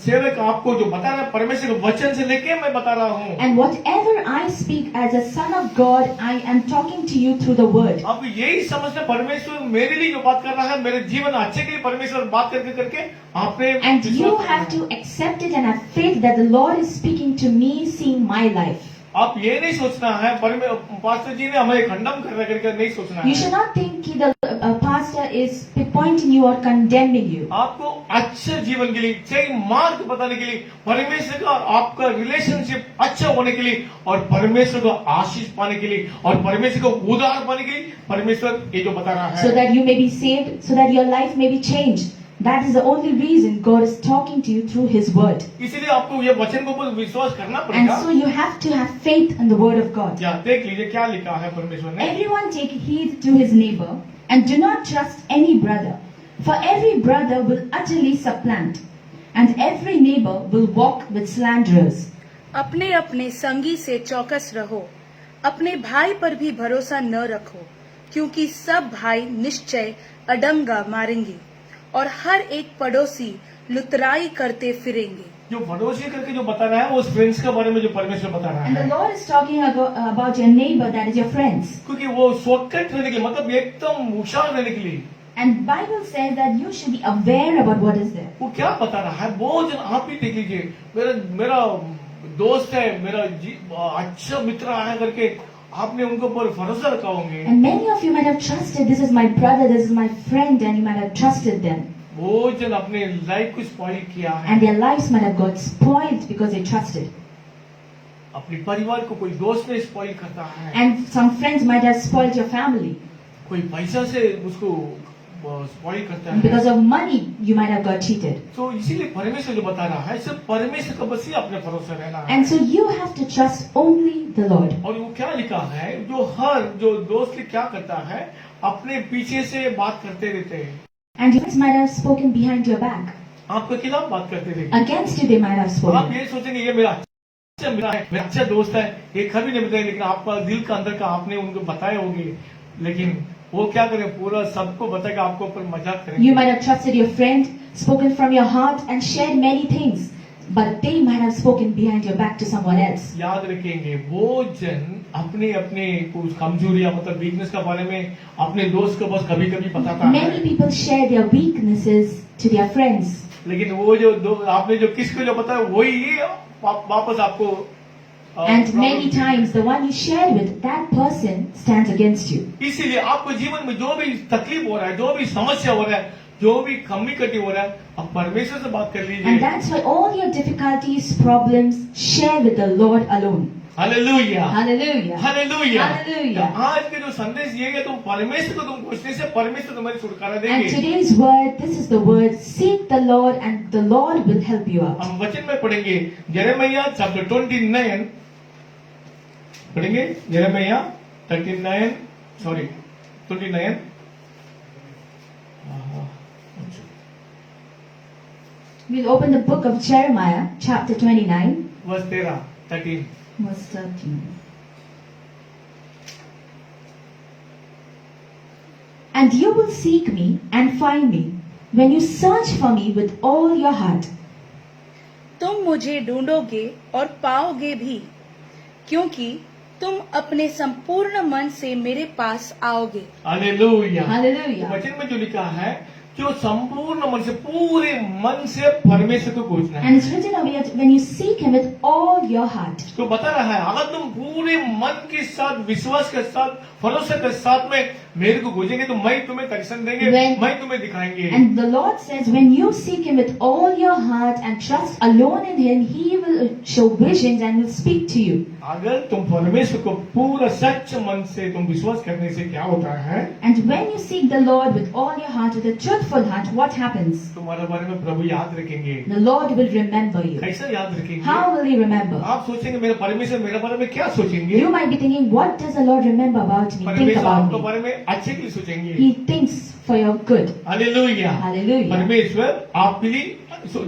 सेवक आपको जो बता रहा है, परमेश्वर के वचन से लेके मैं बता रहा हूँ। And whatever I speak as a son of God, I am talking to you through the word. आप यही समझना, परमेश्वर मेरे लिए जो बात कर रहा है, मेरे जीवन अच्छे के लिए परमेश्वर बात करके करके आपने And you have to accept it and have faith that the Lord is speaking to me, seeing my life. आप ये नहीं सोचना है पास्टर जी ने हमें खंडन कर रहा करके नहीं सोचना You है। should not think the pastor is pointing you or condemning you. आपको अच्छे जीवन के लिए, सही मार्ग बताने के लिए, परमेश्वर का आपका रिलेशनशिप अच्छा होने के लिए और परमेश्वर को आशीष पाने के लिए और परमेश्वर को उद्धार पाने के लिए परमेश्वर ये जो बता रहा So है। that you may be saved, so that your life may be changed. That is the only reason God is talking to you through His word. इसीलिए आपको ये वचन के ऊपर विश्वास करना And पड़ेगा। so you have to have faith in the word of God. या देख लीजिए क्या लिखा है परमेश्वर ने। Everyone take heed to his neighbor and do not trust any brother. For every brother will utterly supplant and every neighbor will walk with slanderers. अपने अपने संगी से चौकस रहो, अपने भाई पर भी भरोसा न रखो, क्योंकि सब भाई निश्चय अडंगा मारेंगे और हर एक पड़ोसी लुतराई करते फिरेंगे। जो भरोसे करके जो बता रहा है वो फ्रेंड्स के बारे में जो परमेश्वर बता रहा And the है, Lord is talking about your neighbor, that is your friends. क्योंकि वो शॉर्टकट रहने के लिए, मतलब एकदम होशियार रहने के लिए And Bible says that you should be aware about what is there. वो क्या बता रहा है। बहुत जन आप ही देख लीजिए, मेरा दोस्त है, मेरा अच्छा मित्र है करके आपने उनके ऊपर भरोसा रखा होंगे। And many of you might have trusted, this is my brother, this is my friend, and you might have trusted them. बहुत जन अपने लाइफ को स्पॉइल किया है। And their lives might have got spoiled because they trusted. अपने परिवार को कोई दोस्त ने स्पॉइल करता है, And some friends might have spoiled your family. कोई पैसा से उसको स्पॉइल करता And है। because of money, you might have got cheated. तो इसीलिए परमेश्वर जो बता रहा है, सिर्फ परमेश्वर का बस ही अपने भरोसा रहना है। And so you have to trust only the Lord. और वो क्या लिखा है, जो दोस्त क्या करता है, अपने पीछे से बात करते रहते हैं, And you might have spoken behind your back. आपके खिलाफ बात करते रहेंगे। Against you, they might have आप spoken. ये सोचेंगे ये मेरा अच्छा मित्र है, मेरा अच्छा दोस्त है, ये कभी नहीं बताएंगे, लेकिन आपका दिल का अंदर का आपने उनको बताए होंगे, लेकिन वो क्या करें, पूरा सबको बताएगा, आपको ऊपर मजाक You करेंगे। might have trusted your friend, spoken from your heart, and shared many things. But they might have spoken behind your back to someone else. याद रखेंगे, वो जन अपने अपने कुछ कमजोरियां मतलब वीकनेस के बारे में अपने दोस्त को बस कभी कभी बताता Many है, people share their weaknesses to their friends. लेकिन वो आपने जो किसको जो बताया वही वापस आपको And many times the one you share with, that person stands against you. इसीलिए आपको जीवन में जो भी तकलीफ हो रहा है, जो भी समस्या हो रहा है, जो भी कमी कटी हो रहा है, आप परमेश्वर से बात कर And लीजिए। that's why all your difficulties, problems, share with the Lord alone. Hallelujah, Hallelujah. Hallelujah. Hallelujah. आज के जो संदेश ये है, तुम परमेश्वर को तुम पूछने से परमेश्वर तुम्हारी छुटकारा And देंगे। today's word, this is the word, seek the Lord and the Lord will help you out. हम वचन में पढ़ेंगे यिर्मयाह चैप्टर 29 पढ़ेंगे, यिर्मयाह 29 We'll open the book of Jeremiah, chapter 29, वर्ष 13। verse 13. And you will seek me and find me when you search for me with all your heart. तुम मुझे ढूंढोगे और पाओगे भी, क्योंकि तुम अपने संपूर्ण मन से मेरे पास आओगे। हालेलुया। Hallelujah. वचन में जो लिखा है, जो संपूर्ण मन से पूरे मन से परमेश्वर को खोजना है। And it's written over here, when you seek Him with all your heart. तो बता रहा है अगर तुम पूरे मन के साथ, विश्वास के साथ, भरोसे के साथ में मेरे को खोजेंगे तो मैं तुम्हें दर्शन देंगे, When- मैं तुम्हें दिखाएंगे। And the Lord says, when you seek Him with all your heart and trust alone in Him, He will show visions and will speak to you. अगर तुम परमेश्वर को पूरा सच्चे मन से तुम विश्वास करने से क्या होता है, And when you seek the Lord with all your heart, with a truthful heart, what happens? तुम्हारे बारे में प्रभु याद रखेंगे। The Lord will remember you. कैसे याद रखेंगे? How will He remember? आप सोचेंगे मेरे परमेश्वर मेरे बारे में क्या सोचेंगे? You might be thinking, what does the Lord remember about me? Think परमेश्वर आपके about me. बारे में अच्छे के लिए सोचेंगे। He thinks for your good. Hallelujah. Hallelujah. परमेश्वर आपके लिए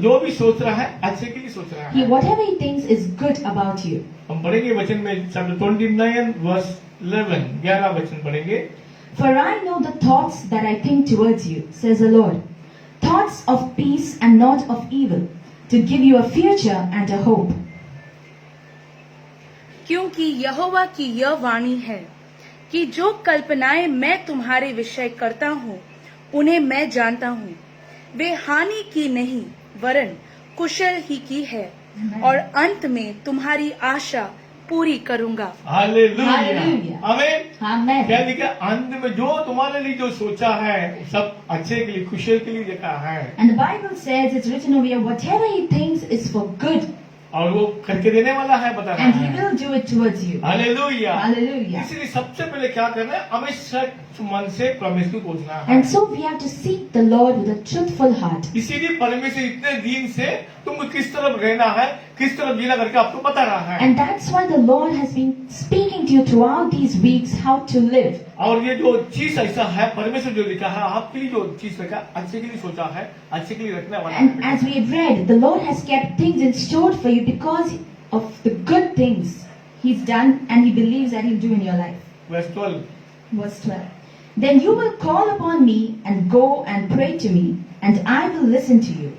जो भी सोच रहा है अच्छे के लिए सोच रहा He, है। whatever He thinks is good about you. हम पढ़ेंगे वचन में चैप्टर 29 वर्स 11 वचन पढ़ेंगे। For I know the thoughts that I think towards you, says the Lord. Thoughts of peace and not of evil, to give you a future and a hope. क्योंकि यहोवा की यह वाणी है कि जो कल्पनाएं मैं तुम्हारे विषय करता हूँ उन्हें मैं जानता हूँ, वे हानि की नहीं वरन कुशल ही की है, और अंत में तुम्हारी आशा पूरी करूंगा। हालेलुया। Hallelujah. आमीन। Amen. क्या लिखा? अंत में जो तुम्हारे लिए जो सोचा है सब अच्छे के लिए, कुशल के लिए लिखा है, And the Bible says, it's written over here, whatever He thinks is for good, और वो करके देने वाला है, बता रहा and He है। will do it towards you. Hallelujah. Hallelujah. इसलिए सबसे पहले क्या करना है, हमें सच मन से परमेश्वर को खोजना है। And so we have to seek the Lord with a truthful heart. इसीलिए परमेश्वर इतने दिन से तुमको किस तरफ रहना है, किस तरफ जीना करके आपको बता रहा है। And that's why the Lord has been speaking to you throughout these weeks how to live. और ये जो चीज ऐसा है, परमेश्वर जो लिखा है आपके लिए, जो चीज लिखा है अच्छे के लिए सोचा है, अच्छे के लिए रखने वाला And है। as we have read, the Lord has kept things in store for you because of the good things He's done and He believes that He'll do in your life. Verse 12. Verse 12. Then you will call upon me and go and pray to me, and I will listen to you.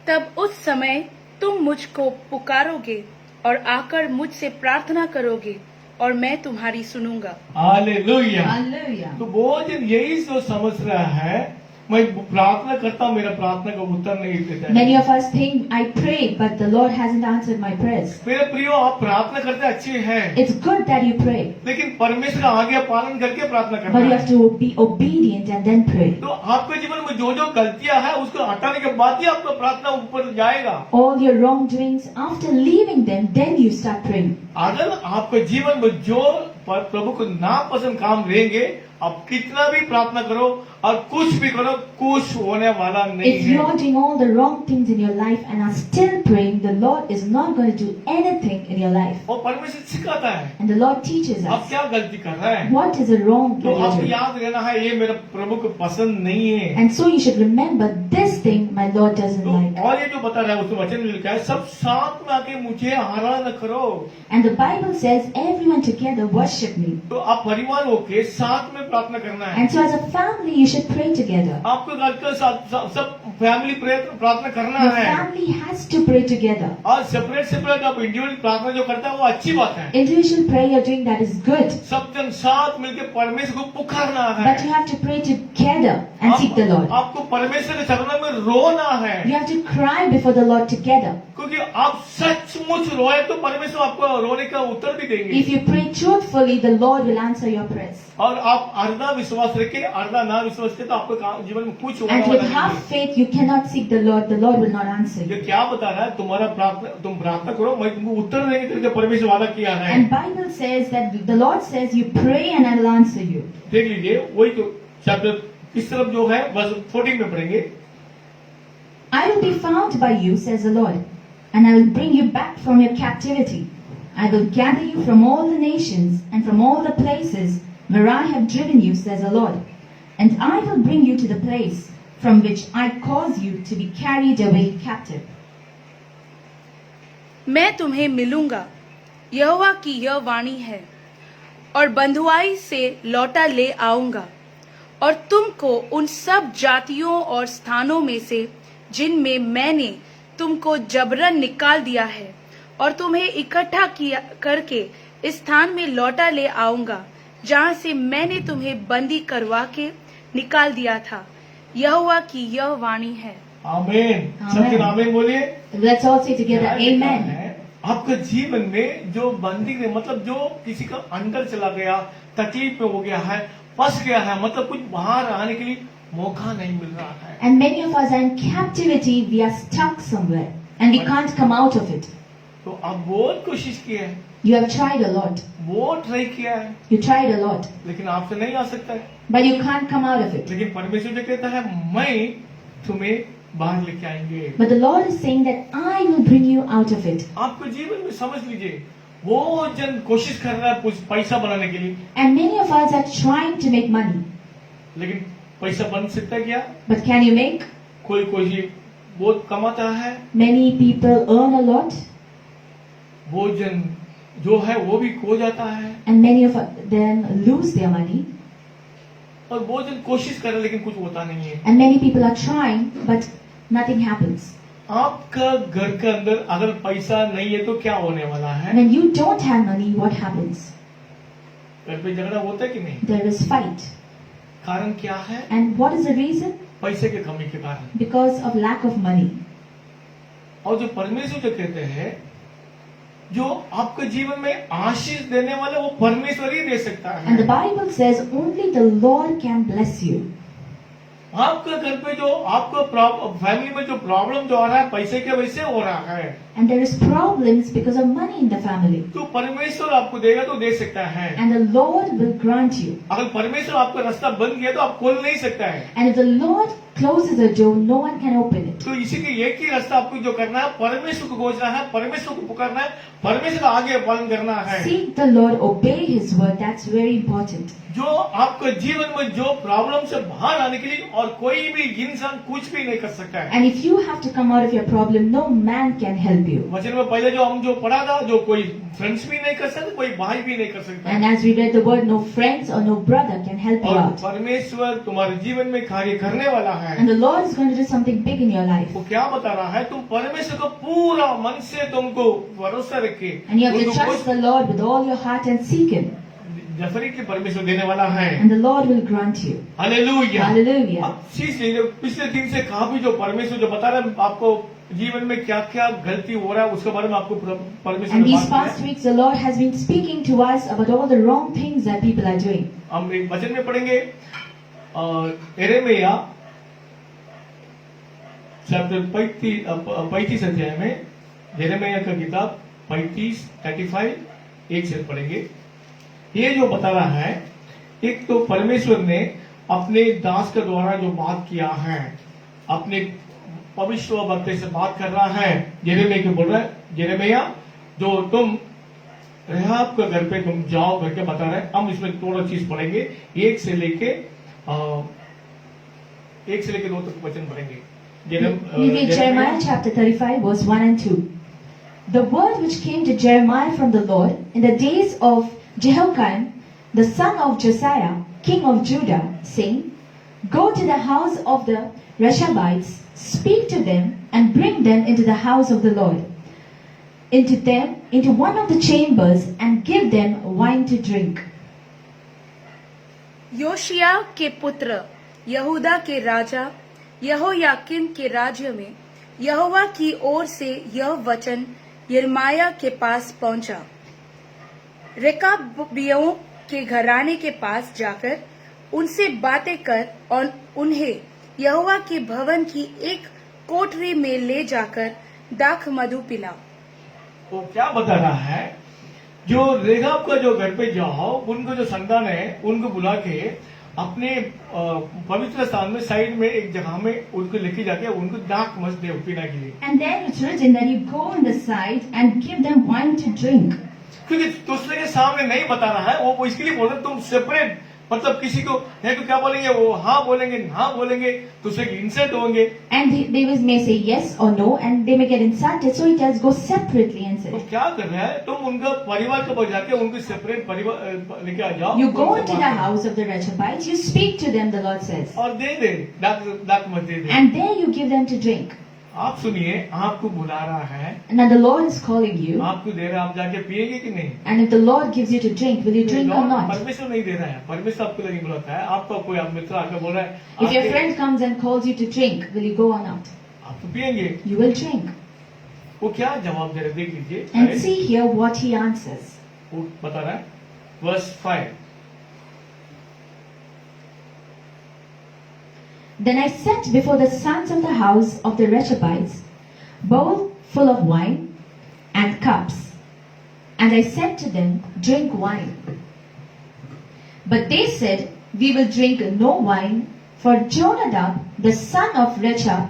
तब उस समय तुम मुझको पुकारोगे और आकर मुझसे प्रार्थना करोगे और मैं तुम्हारी सुनूंगा। हालेलुया। Hallelujah. तो बहुत जन यही जो समझ रहा है, मैं प्रार्थना करता हूँ, मेरा प्रार्थना का उत्तर नहीं देता है। Many of us think, I prayed, but the Lord hasn't answered my prayers. मेरे प्रियो, आप प्रार्थना करते अच्छे हैं, It's good that you pray, लेकिन परमेश्वर का आज्ञा पालन करके प्रार्थना but करना you है। have to be obedient and then pray. तो आपके जीवन में जो जो गलतियां हैं उसको हटाने के बाद ही आपका प्रार्थना ऊपर जाएगा। All your wrongdoings, after leaving them, then you start praying. अगर आपके जीवन में जो प्रभु को नापसंद काम रहेंगे, आप कितना भी प्रार्थना करो और कुछ भी करो, कुछ होने वाला नहीं If you है। are doing all the wrong things in your life and are still praying, the Lord is not going to do anything in your life. और परमेश्वर सिखाता है And the Lord teaches आप us क्या गलती कर रहे हैं। what is the wrong तो that you're आपको doing. याद रहना है, ये मेरा प्रभु को पसंद नहीं है। And so you should remember this thing my Lord doesn't तो like. और ये जो बता रहा है उसमें वचन में लिखा है, सब साथ में आके मुझे आराधना करो। And the Bible says, everyone together worship me. तो आप परिवार होके साथ में प्रार्थना करना है। And so as a family, you should pray together. आपको घर के साथ सब फैमिली प्रार्थना करना Your है। family has to pray together. और सेपरेट सेपरेट आप इंडिविजुअल प्रार्थना जो करता है वो अच्छी बात है। Individual prayer you're doing, that is good. सब जन साथ मिलकर परमेश्वर को पुकारना है। But you have to pray together and seek the Lord. आपको परमेश्वर के चरणों में रोना है, You have to cry before the Lord together. क्योंकि आप सचमुच रोए तो परमेश्वर आपको रोने का उत्तर भी देंगे। If you pray truthfully, the Lord will answer your prayers. और आप अर्धा विश्वास रखे, अर्धा ना विश्वास के तो आपको जीवन में कुछ होने And with वाला half नहीं है। faith, you cannot seek the Lord will not answer ये you. क्या बता रहा है, तुम्हारा प्रार्थना, तुम प्रार्थना करो, मैं तुमको उत्तर देंगे करके परमेश्वर वादा किया है। And Bible says that the Lord says, you pray and I will answer you. देख लीजिए, वही तो चैप्टर इस तरफ जो है वर्स 14 में पढ़ेंगे। I will be found by you, says the Lord, and I will bring you back from your captivity. I will gather you from all the nations and from all the places where I have driven you, says the Lord. And I will bring you to the place from which I cause you to be carried away captive. मैं तुम्हें मिलूंगा, यहोवा की यह वाणी है, और बंधुआई से लौटा ले आऊंगा, और तुमको उन सब जातियों और स्थानों में से जिनमें मैंने तुमको जबरन निकाल दिया है, और तुम्हें इकट्ठा किया करके इस स्थान में लौटा ले आऊंगा जहां से मैंने तुम्हें बंदी करवा के निकाल दिया था। यहोवा की यह वाणी है। आमीन। आमीन। सब जन आमीन बोलिए। Let's all say together, क्या लिखा Amen. है? आपके जीवन में जो बंदी ने मतलब जो किसी का अंदर चला गया, तकलीफ में हो गया है, फंस गया है, मतलब कुछ बाहर आने के लिए मौका नहीं मिल रहा है। And many of us are in captivity. We are stuck somewhere and we can't come out of it. तो आप बहुत कोशिश की है, You have tried a lot. बहुत ट्राई किया है, You tried a lot, लेकिन आपसे नहीं आ सकता है। but you can't come out of it. लेकिन परमेश्वर जो कहता है मैं तुम्हें बाहर लेके आएंगे। But the Lord is saying that I will bring you out of it. आपको जीवन में समझ लीजिए, वो जन कोशिश कर रहा है कुछ पैसा बनाने के लिए, And many of us are trying to make money. लेकिन पैसा बन सकता है क्या? But can you make? कोई कोई बहुत कमाता है, Many people earn a lot, वो जन जो है वो भी खो जाता है, and many of them lose their money. और वो जन कोशिश कर रहे लेकिन कुछ होता नहीं है। And many people are trying, but nothing happens. आपका घर के अंदर अगर पैसा नहीं है तो क्या होने वाला है? When you don't have money, what happens? घर पे झगड़ा होता है कि नहीं? There is fight. कारण क्या है? And what is the reason? पैसे की कमी के कारण। Because of lack of money. और जो परमेश्वर जो कहते हैं, जो आपके जीवन में आशीष देने वाले वो परमेश्वर ही दे सकता And the है। Bible says only the Lord can bless you. आपके घर पे जो आपको फैमिली में जो प्रॉब्लम जो आ रहा है पैसे के वजह से हो रहा है, And there is problems because of money in the family. तो परमेश्वर आपको देगा तो दे सकता है। And the Lord will grant you. अगर परमेश्वर आपका रास्ता बंद किया तो आप खोल नहीं सकता है। And if the Lord closes a door, no one can open it. तो इसी के एक ही रास्ता आपको जो करना है, परमेश्वर को खोजना है, परमेश्वर को पुकारना है, परमेश्वर का आगे पालन करना है। Seek the Lord, obey His word. That's very important. जो आपके जीवन में जो प्रॉब्लम से बाहर आने के लिए और कोई भी इंसान कुछ भी नहीं कर सकता है। And if you have to come out of your problem, no man can help you. वचन में पहले जो हम जो पढ़ा था, जो कोई फ्रेंड्स भी नहीं कर सकते, कोई भाई भी नहीं कर सकता। And as we read the word, no friends or no brother can help you और out. परमेश्वर तुम्हारे जीवन में कार्य करने वाला है। And the Lord is going to do something big in your life. वो क्या बता रहा है? तुम परमेश्वर को पूरा मन से तुमको भरोसा रखे, And you have to trust the Lord with all your heart and seek Him. Definitely परमेश्वर देने वाला है। And the Lord will grant you. Hallelujah. Hallelujah. अब सीख लीजिए, पिछले दिन से काफी जो परमेश्वर जो बता रहा है आपको जीवन में क्या क्या गलती हो रहा है उसके बारे में आपको परमेश्वर And ने these बात की past है। weeks, the Lord has been speaking to us about all the wrong things that people are doing. हम एक वचन में पढ़ेंगे यिर्मयाह चैप्टर 35 अध्याय में, यिर्मयाह का किताब 35 एक से पढ़ेंगे। ये जो बता रहा है, एक तो परमेश्वर ने अपने दास के द्वारा जो बात किया है, अपने पवित्र भक्त से बात कर रहा है। यिर्मयाह को बोल रहा है, यिर्मयाह जो तुम रेहाब के घर पे तुम जाओ करके बता रहे हैं। हम इसमें थोड़ा चीज पढ़ेंगे, एक से लेके 2 तक वचन पढ़ेंगे। We read Jeremiah chapter 35, verse 1 and 2. The word which came to Jeremiah from the Lord in the days of Jehoiakim, the son of Josiah, king of Judah, saying, Go to the house of the Rechabites, speak to them, and bring them into the house of the Lord, into one of the chambers, and give them wine to drink. योशिया के पुत्र यहूदा के राजा यहोयाकीन के राज्य में यहोवा की ओर से यह वचन यिर्मयाह के पास पहुंचा। रेकाबियों के घराने के पास जाकर उनसे बातें कर और उन्हें यहोवा के भवन की एक कोठरी में ले जाकर दाख मधु पिला। वो क्या बता रहा है? जो रेहाब का जो घर पे जाओ, उनको जो संतान है उनको बुला के अपने पवित्र स्थान में साइड में एक जगह में उनको लेके जाके उनको दाख मत दे पीने के लिए। And then it's written that you go on the side and give them wine to drink. क्योंकि दूसरे के सामने नहीं बता रहा है, वो इसके लिए बोल रहे तुम सेपरेट, मतलब किसी को नहीं तो क्या बोलेंगे, वो हाँ बोलेंगे ना बोलेंगे, दूसरे की इंसल्ट होंगे। And they may say yes or no, and they may get insulted. So he tells, go separately and तो say, क्या कर रहा है? तुम उनका परिवार के पास जाके उनको सेपरेट परिवार लेके आ जाओ। you go उनसे into बात the करो। house of the Rechabites, you speak to them, the Lord says, और दे दाख मत दे दे। and there you give them to drink. आप सुनिए, आपको बुला रहा है, And now the Lord is calling you. आपको दे रहा है, आप जाके पिएंगे कि नहीं? And if the Lord gives you to drink, will you drink or Lord, not? परमेश्वर नहीं दे रहा है, परमेश्वर आपको नहीं बुलाता है। आपका कोई आप मित्र आकर बोल रहा है, If your आके friend comes and calls you to drink, will you go or not? आप तो पिएंगे। You will drink. वो क्या जवाब दे रहे हैं, देख लीजिए। And see here what he answers. वो बता रहा है, verse 5. Then I set before the sons of the house of the Rechabites bowl full of wine and cups, and I said to them, drink wine. But they said, we will drink no wine, for Jonadab, the son of Rechab,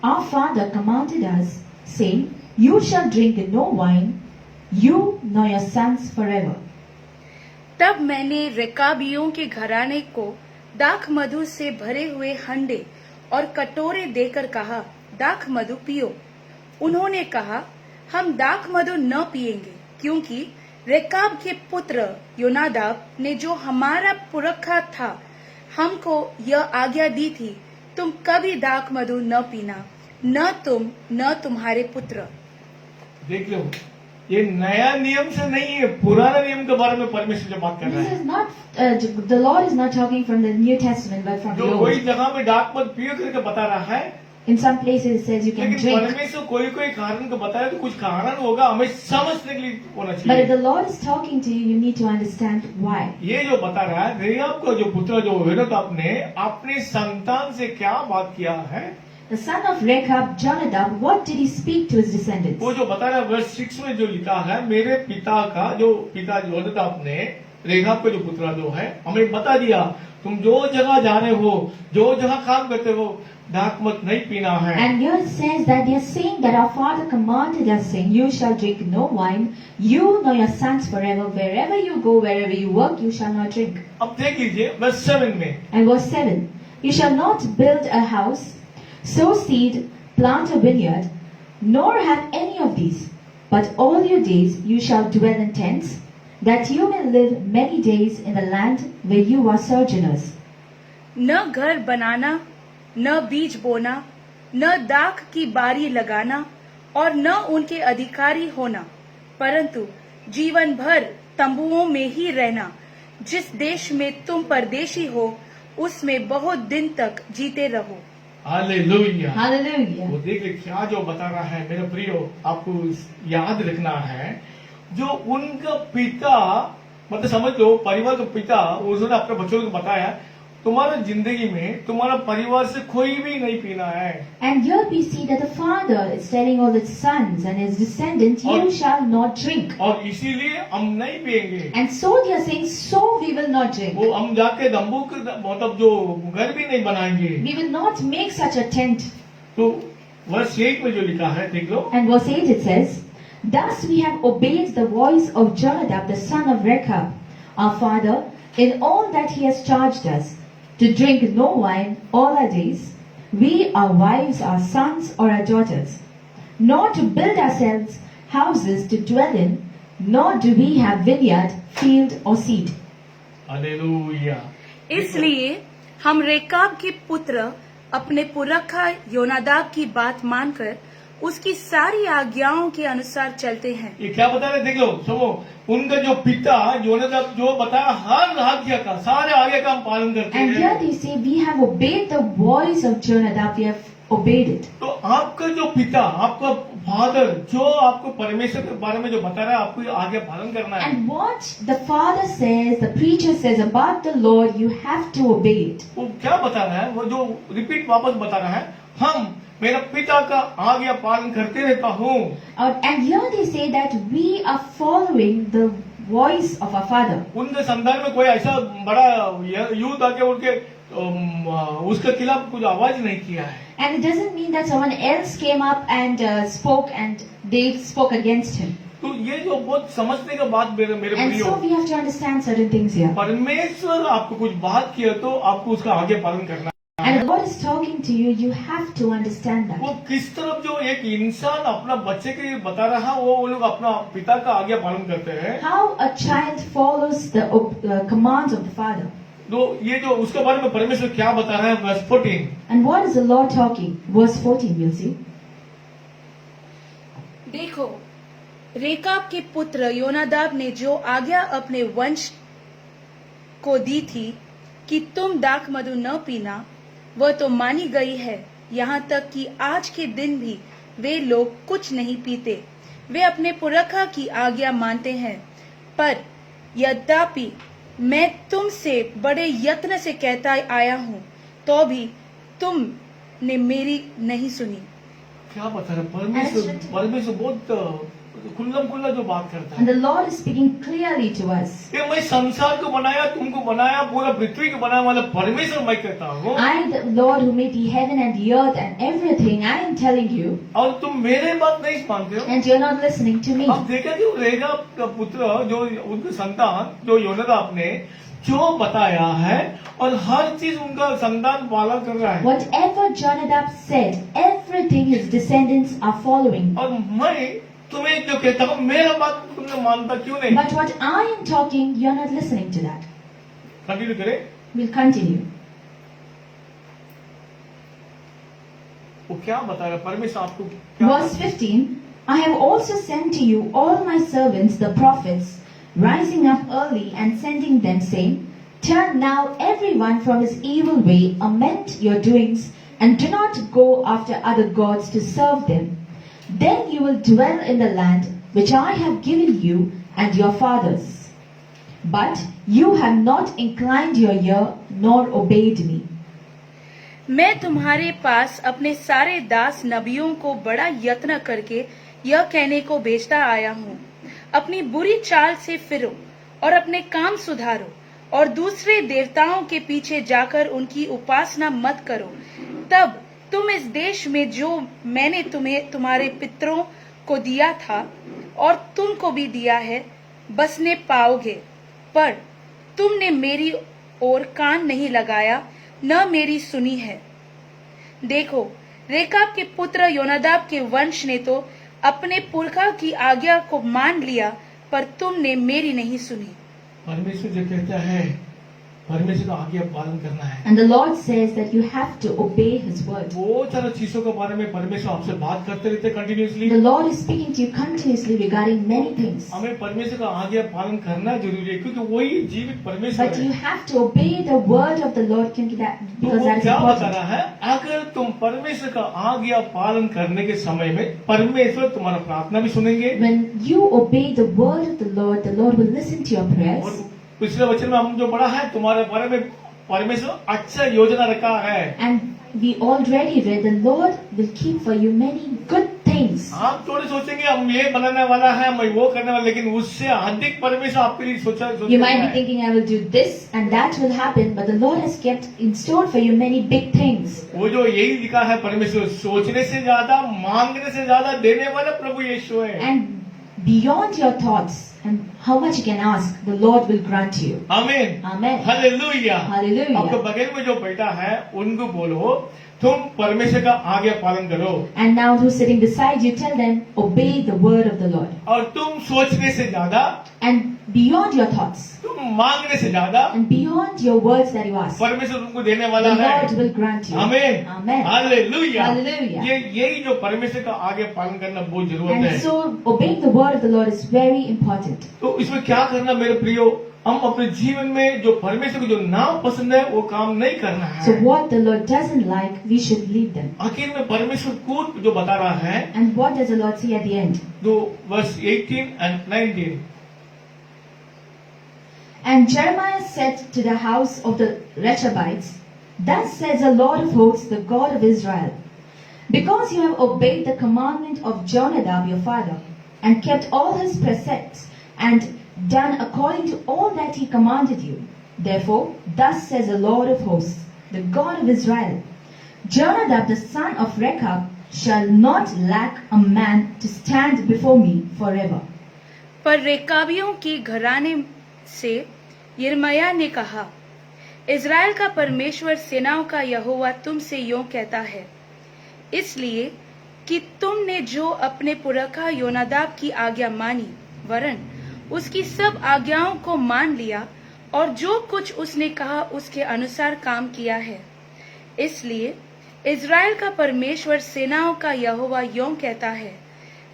our father commanded us, saying, you shall drink no wine, you nor your sons forever. तब मैंने रेकाबियों के घराने को दाख मधु से भरे हुए हंडे और कटोरे देकर कहा, दाख मधु पियो। उन्होंने कहा, हम दाख मधु न पिएंगे, क्योंकि रेकाब के पुत्र योनादाब ने जो हमारा पुरखा था, हमको यह आज्ञा दी थी, तुम कभी दाख मधु न पीना, न तुम न तुम्हारे पुत्र। देख लो, ये नया नियम से नहीं है, पुराना नियम के बारे में परमेश्वर जो बात कर रहा This है। is not, the Lord is not talking from the New Testament, but from the जो Old. कोई जगह में दाख मत पियो करके बता रहा है, In some places it says you can लेकिन drink. परमेश्वर कोई कोई कारण को बताया तो कुछ कारण होगा, हमें समझने के लिए होना But if चाहिए। the Lord is talking to you, you need to understand why. ये जो बता रहा है, रेहाब का जो पुत्र जो योनादाब ने अपने संतान से क्या बात किया है, The son of Rechab, Jonadab, what did he speak to his descendants? वो जो बता रहा है वर्ष 6 में जो लिखा है, मेरे पिता का जो पिता योनादाब ने रेहाब का जो पुत्र जो है हमें बता दिया, तुम जो जगह जा रहे हो, जो जगह काम करते हो, दाख मत नहीं पीना है। And here it says that they are saying that our father commanded us, saying, you shall drink no wine, you nor your sons forever, wherever you go, wherever you work, you shall not drink. अब देख लीजिए वर्ष 7 में, And verse 7, you shall not build a house, sow seed, plant a vineyard, nor have any of these, but all your days you shall dwell in tents, that you may live many days in the land where you are sojourners. न घर बनाना, न बीज बोना, न दाख की बारी लगाना और न उनके अधिकारी होना, परंतु जीवन भर तंबुओं में ही रहना, जिस देश में तुम परदेशी हो, उसमें बहुत दिन तक जीते रहो। हालेलुया। Hallelujah. वो देख ले क्या जो बता रहा है मेरे प्रियो, आपको याद रखना है, जो उनका पिता, मतलब समझ लो परिवार का पिता, उसने अपने बच्चों को बताया, तुम्हारा जिंदगी में तुम्हारा परिवार से कोई भी नहीं पीना है। And here we see that the father is telling all his sons and his descendants, you shall not drink. और इसीलिए हम नहीं पिएंगे। And so they are saying, so we will not drink. वो हम जाके तंबू मतलब जो घर भी नहीं बनाएंगे। We will not make such a tent. तो वर्ष 8 में जो लिखा है देख लो, And verse 8 it says, thus we have obeyed the voice of Jonadab the son of Rechab, our father, in all that he has charged us, to drink no wine all our days, we, our wives, our sons, or our daughters, nor to build ourselves houses to dwell in, nor do we have vineyard, field, or seed. Hallelujah. इसलिए हम रेकाब के पुत्र अपने पुरखा योनादाब की बात मानकर उसकी सारी आज्ञाओं के अनुसार चलते हैं। ये क्या बता रहे, देख लो सुनो, उनका जो पिता योनादाब जो बताया हर आज्ञा का, सारे आज्ञा का हम पालन करते And here हैं। they say, we have obeyed the voice of Jonadab, we have obeyed it. तो आपका जो पिता, आपका फादर, जो आपको परमेश्वर के बारे में जो बता रहा है, आपको आगे पालन करना है। And what the father says, the preacher says about the Lord, you have to obey it. वो क्या बता रहा है, वो जो रिपीट वापस बता रहा है, हम मेरा पिता का आज्ञा पालन करते रहता हूँ। And here they say that we are following the voice of our father. उनके संतान में कोई ऐसा बड़ा युद्ध आके उनके उसके खिलाफ कुछ आवाज नहीं किया है। And it doesn't mean that someone else came up and spoke and they spoke against him. तो ये जो बहुत समझने का बात मेरे And प्रियो, so we have to understand certain things here. परमेश्वर आपको कुछ बात किया तो आपको उसका आगे पालन करना And है। if God is talking to you, you have to understand वो that. किस तरफ जो एक इंसान अपना बच्चे के लिए बता रहा है, वो लोग अपना पिता का आज्ञा पालन करते हैं। How a child follows the commands of the father. तो ये जो उसके बारे में परमेश्वर क्या बता रहा है, वर्ष 14, And what is the Lord talking? Verse 14 we'll see. देखो, रेकाब के पुत्र योनादाब ने जो आज्ञा अपने वंश को दी थी कि तुम दाख मधु न पीना, वह तो मानी गई है। यहाँ तक कि आज के दिन भी वे लोग कुछ नहीं पीते। वे अपने पुरखा की आज्ञा मानते हैं। पर यद्यपि मैं तुमसे बड़े यत्न से कहता आया हूँ, तो भी तुमने मेरी नहीं सुनी। क्या बता रहे परमेश्वर बहुत खुल्ला जो बात करता है। And the Lord is speaking clearly to us. ये मैं संसार को बनाया, तुमको बनाया, पूरा पृथ्वी को बनाया वाला परमेश्वर मैं कहता हूँ। I, the Lord who made the heaven and the earth and everything, I am telling you, और तुम मेरे बात नहीं मानते हो। and you're not listening to me. अब देखा कि रेकाब का पुत्र जो उनके संतान जो योनादाब ने जो बताया है और हर चीज उनका संतान पालन कर रहा है। Whatever Jonadab said, everything his descendants are following. और मैं तुम्हें जो कहता हूँ मेरा बात तुमने मानता क्यों नहीं? But what I am talking, you're not listening to that. Continue करें। We'll continue. वो क्या बता रहा है परमेश्वर आपको क्या? Verse 15, I have also sent to you all my servants, the prophets, rising up early and sending them, saying, Turn now everyone from his evil way, amend your doings, and do not go after other gods to serve them. Then you will dwell in the land which I have given you and your fathers. But you have not inclined your ear nor obeyed me. मैं तुम्हारे पास अपने सारे दास नबियों को बड़ा यत्न करके यह कहने को भेजता आया हूँ, अपनी बुरी चाल से फिरो और अपने काम सुधारो और दूसरे देवताओं के पीछे जाकर उनकी उपासना मत करो। तब तुम इस देश में जो मैंने तुम्हें तुम्हारे पितरों को दिया था और तुमको भी दिया है, बसने पाओगे। पर तुमने मेरी ओर कान नहीं लगाया, न मेरी सुनी है। देखो, रेकाब के पुत्र योनादाब के वंश ने तो अपने पुरखा की आज्ञा को मान लिया, पर तुमने मेरी नहीं सुनी। परमेश्वर जो कहता है परमेश्वर का आज्ञा पालन करना है। And the Lord says that you have to obey His word. बहुत सारा चीजों के बारे में परमेश्वर आपसे बात करते रहते continuously. The Lord is speaking to you continuously regarding many things. हमें परमेश्वर का आज्ञा पालन करना जरूरी है क्योंकि वही जीवित परमेश्वर But है। you have to obey the word of the Lord तो because वो that is क्या बता important. रहा है? अगर तुम परमेश्वर का आज्ञा पालन करने के समय में परमेश्वर तुम्हारा प्रार्थना भी सुनेंगे। When you obey the word of the Lord will listen to your और prayers. पिछले वचन में हम जो पढ़ा है तुम्हारे बारे में परमेश्वर अच्छा योजना रखा है। And we already read the Lord will keep for you many good things. आप थोड़े सोचेंगे हम ये बनाने वाला है, मैं वो करने वाला, लेकिन उससे अधिक परमेश्वर आपके लिए सोचा You might be thinking I will do this and that will happen, but the Lord has kept in store for you many big things. वो जो यही लिखा है परमेश्वर सोचने से ज्यादा मांगने से ज्यादा देने वाला प्रभु यीशु है। And beyond your thoughts and how much you can ask, the Lord will grant you. आमीन। Amen. हालेलुया। Hallelujah. आपके बगल में जो बैठा है उनको बोलो तुम परमेश्वर का आज्ञा पालन करो। And now who's sitting beside you, tell them, obey the word of the Lord. और तुम सोचने से ज्यादा, And beyond your thoughts तुम मांगने से ज्यादा and beyond your words that you ask, परमेश्वर तुमको देने the वाला है। Lord will grant you. आमीन। Amen. हालेलुया। Hallelujah. यही जो परमेश्वर का आज्ञा पालन करना बहुत जरूरत And है। so obeying the word of the Lord is very important. तो इसमें क्या करना मेरे प्रियो, हम अपने जीवन में जो परमेश्वर को जो नाम पसंद है वो काम नहीं करना है। So what the Lord doesn't like, we should leave them. आखिर में परमेश्वर खुद जो बता रहा है, And what does the Lord say at the end? जो verse 18 and 19, And Jeremiah said to the house of the Rechabites, Thus says the Lord of hosts, the God of Israel, because you have obeyed the commandment of Jonadab your father, and kept all his precepts, and done according to all that he commanded you. Therefore, thus says the Lord of hosts, the God of Israel, Jonadab the son of Rechab shall not lack a man to stand before me forever. पर रेकाबियों के घराने से यिर्मयाह ने कहा, Israel का परमेश्वर सेनाओं का यहोवा तुमसे यूं कहता है, इसलिए कि तुमने जो अपने पुरखा योनादाब की आज्ञा मानी, वरन उसकी सब आज्ञाओं को मान लिया और जो कुछ उसने कहा उसके अनुसार काम किया है। इसलिए इज़राइल का परमेश्वर सेनाओं का यहोवा यूं कहता है,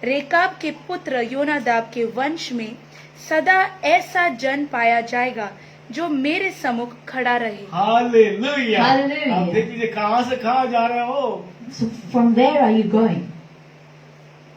रेकाब के पुत्र योनादाब के वंश में सदा ऐसा जन पाया जाएगा जो मेरे सम्मुख खड़ा रहे। हालेलुया। हालेलुया। आप देख लीजिए कहाँ से कहाँ जा रहे हो। So from where are you going?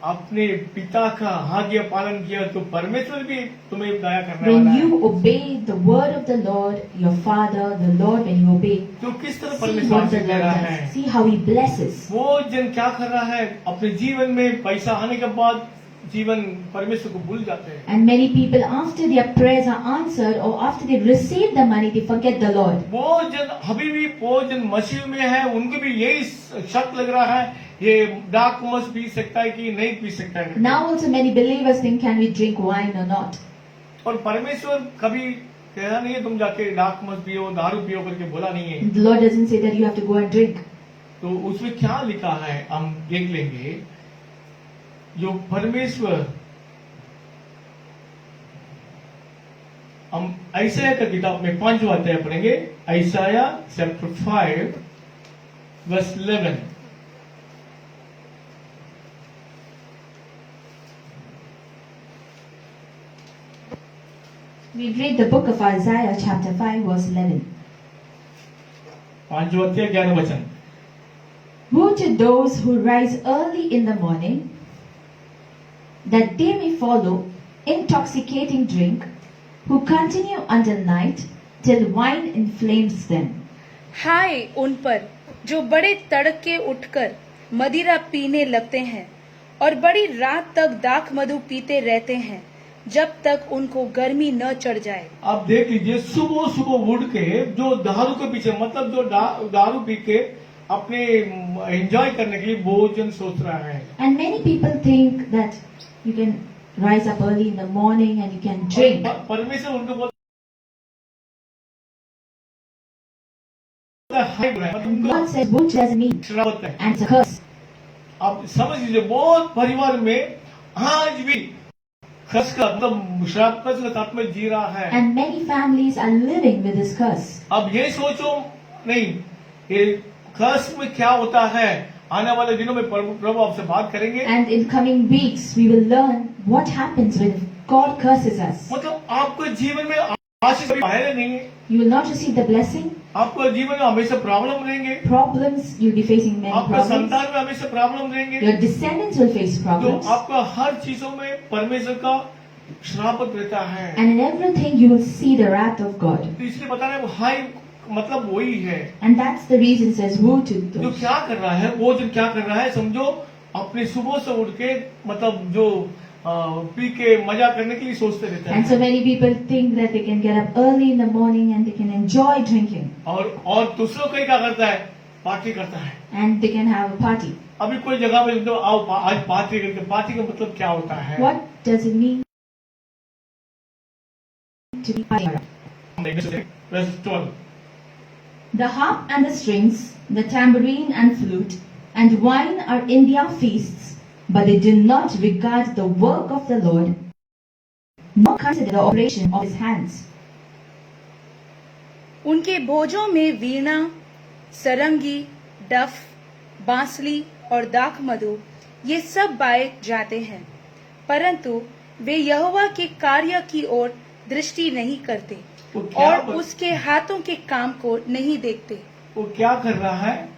अपने पिता का आज्ञा पालन किया तो परमेश्वर भी तुम्हें दया करने वाला When है। you obey the word of the Lord, your Father, the Lord, when you obey, तो किस तरह see परमेश्वर what the से दे Lord रहा does. है। See how He blesses. वो जन क्या कर रहा है, अपने जीवन में पैसा आने के बाद जीवन परमेश्वर को भूल जाते हैं। And many people, after their prayers are answered or after they receive the money, they forget the Lord. वो जन अभी भी वो जन मसीह में है, उनको भी यही शक लग रहा है ये डार्क मस पी सकता है कि नहीं पी सकता है। Now also many believers think, can we drink wine or not? और परमेश्वर कभी कहा नहीं है तुम जाके डार्क मस पियो, दारू पियो करके बोला नहीं है। The Lord doesn't say that you have to go and drink. तो उसमें क्या लिखा है हम देख लेंगे। जो परमेश्वर, हम ऐसाया का किताब में 5वां अध्याय पढ़ेंगे। ऐसाया chapter 5 verse 11। We read the book of Isaiah chapter 5 verse 11. 5वां अध्याय 11 वचन। Woe to those who rise early in the morning, that they may follow intoxicating drink, who continue until night, till wine inflames them. हाय उन पर जो बड़े तड़के उठकर मदिरा पीने लगते हैं और बड़ी रात तक दाख मधु पीते रहते हैं, जब तक उनको गर्मी न चढ़ जाए। आप देख लीजिए, सुबह सुबह उठ के जो दारू के पीछे, मतलब जो दारू पी के अपने एंजॉय करने के लिए भोजन सोच रहा है। And many people think that you can rise up early in the morning and you can drink. परमेश्वर उनको बोलता है God says, which doesn't mean, श्राप है। and it's a curse. आप समझ लीजिए, बहुत परिवार में आज भी खस का मतलब श्राप का साथ में जी रहा है। And many families are living with this curse. अब ये सोचो नहीं, ये खस में क्या होता है, आने वाले दिनों में प्रभु आपसे बात करेंगे। And in coming weeks, we will learn what happens when God curses us. मतलब आपको जीवन में आशीष पहले नहीं है, You will not receive the blessing. आपको जीवन में हमेशा प्रॉब्लम रहेंगे, Problems, you'll be facing many आपका problems. संतान में हमेशा प्रॉब्लम रहेंगे। Your descendants will face तो problems. आपका हर चीजों में परमेश्वर का श्रापत रहता है। And in everything, you will see the wrath of God. तो इसलिए बता रहे हैं, हाई मतलब वही है And that's the reason says, woe to जो those. क्या कर रहा है। वो जो क्या कर रहा है, समझो अपने सुबह से उठ के मतलब जो पी के मजा करने के लिए सोचते रहते And so हैं, many people think that they can get up early in the morning and they can enjoy drinking. और दूसरों को क्या करता है, पार्टी करता है। And they can have a party. अभी कोई जगह में तो आओ आज पार्टी करके, पार्टी का मतलब क्या होता है। What does it mean to be party? Verse 12। The harp and the strings, the tambourine and flute, and wine are in their feasts, but they do not regard the work of the Lord, nor consider the operation of his hands. उनके भोजों में वीणा, सरंगी, डफ, बांसुरी और दाख मधु ये सब गाए जाते हैं, परंतु वे यहोवा के कार्य की ओर दृष्टि नहीं करते वो क्या और उसके हाथों के काम को नहीं देखते। वो क्या कर रहा है,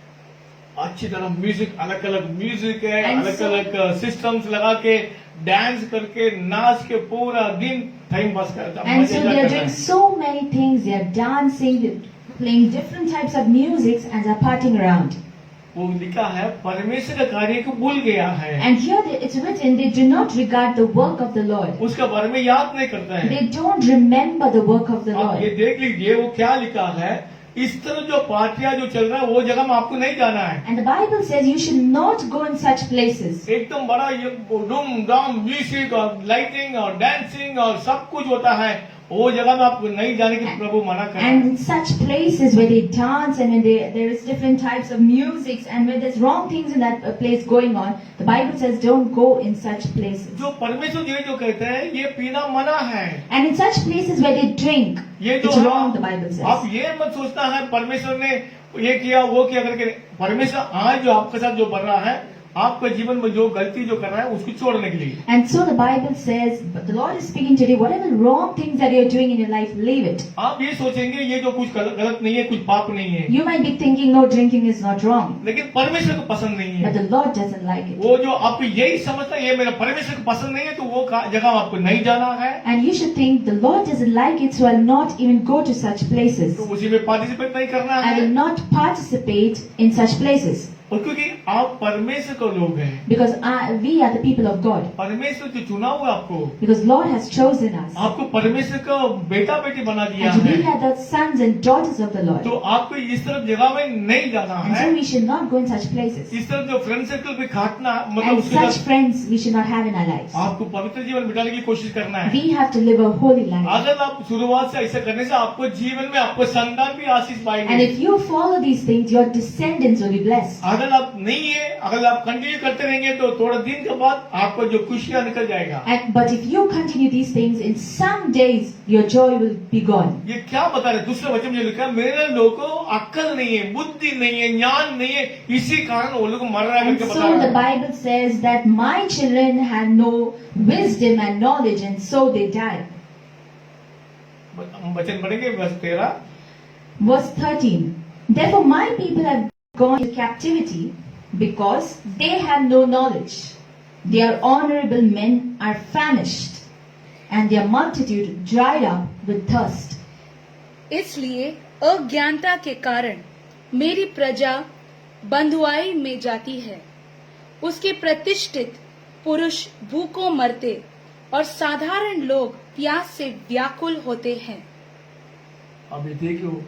अच्छी तरह म्यूजिक, अलग अलग म्यूजिक है, And अलग so- अलग सिस्टम्स लगा के डांस करके नाच के पूरा दिन टाइम पास करता है, And मजे so कर they are रहा doing है। so many things. They are dancing, they're playing different types of music, and they're partying around. वो लिखा है परमेश्वर का कार्य को भूल गया है, And here it's written, they do not regard the work of the Lord. उसका बारे में याद नहीं करता है। They don't remember the work of the आप ये Lord. देख लीजिए वो क्या लिखा है, इस तरह जो पार्टियां जो चल रहा है वो जगह में आपको नहीं जाना है। And the Bible says you should not go in such places. एकदम बड़ा ये धूम धाम म्यूजिक और लाइटिंग और डांसिंग और सब कुछ होता है, वो जगह में आपको नहीं जाने की प्रभु मना कर रहा And है। in such places where they dance and when there is different types of music and when there's wrong things in that place going on, the Bible says don't go in such places. जो परमेश्वर ये जो कहते हैं ये पीना मना है। And in such places where they drink, ये जो it's wrong, the Bible आप says. ये मत सोचना है परमेश्वर ने ये किया वो किया करके। परमेश्वर आज जो आपके साथ जो बन रहा है आपके जीवन में जो गलती जो कर रहा है उसको छोड़ने के लिए। And so the Bible says, but the Lord is speaking today, whatever wrong things that you're doing in your life, leave it. आप ये सोचेंगे ये जो कुछ गलत नहीं है, कुछ पाप नहीं है, You might be thinking, no, drinking is not wrong. लेकिन परमेश्वर को पसंद नहीं But है। the Lord doesn't like it. वो जो आपको यही समझता है ये मेरा परमेश्वर को पसंद नहीं है, तो वो जगह आपको नहीं जाना है, And you should think, the Lord doesn't like it, so I'll not even go to such places. तो उसी में पार्टिसिपेट नहीं करना I है। will not participate in such places. और क्योंकि आप परमेश्वर को लोग हैं, Because we are the people of God. परमेश्वर जो चुना हुआ आपको, Because Lord has chosen us. आपको परमेश्वर का बेटा बेटी बना दिया And we है, are the sons and daughters of the Lord. तो आपको इस तरफ जगह में नहीं जाना And है। so we should not go in such places. इस तरफ जो फ्रेंड सर्कल भी काटना, मतलब And उसके such साथ friends we should not have in our lives. आपको पवित्र जीवन बिताने की कोशिश करना है। We have to live a holy life. अगर आप शुरुआत से ऐसा करने से आपको जीवन में आपको संतान भी आशीष And पाएंगे। if you follow these things, your descendants will be blessed. अगर आप नहीं है, अगर आप कंटिन्यू करते रहेंगे तो थोड़ा दिन के बाद आपको जो खुशियां निकल जाएगा। But if you continue these things, in some days your joy will be gone. ये क्या बता रहे? दूसरे वचन में जो लिखा है, मेरे लोगों को अक्ल नहीं है, बुद्धि नहीं है, ज्ञान नहीं है, इसी कारण वो लोग मर रहा है And करके so बता the रहा है। Bible says that my children have no wisdom and knowledge, and so they die. हम वचन पढ़ेंगे वर्ष 13। Verse 13. Therefore my people have gone into captivity because they have no knowledge. Their honorable men are famished, and their multitude dried up with thirst. इसलिए अज्ञानता के कारण मेरी प्रजा बंधुआई में जाती है, उसके प्रतिष्ठित पुरुष भूखों मरते और साधारण लोग प्यास से व्याकुल होते हैं। अब ये देखो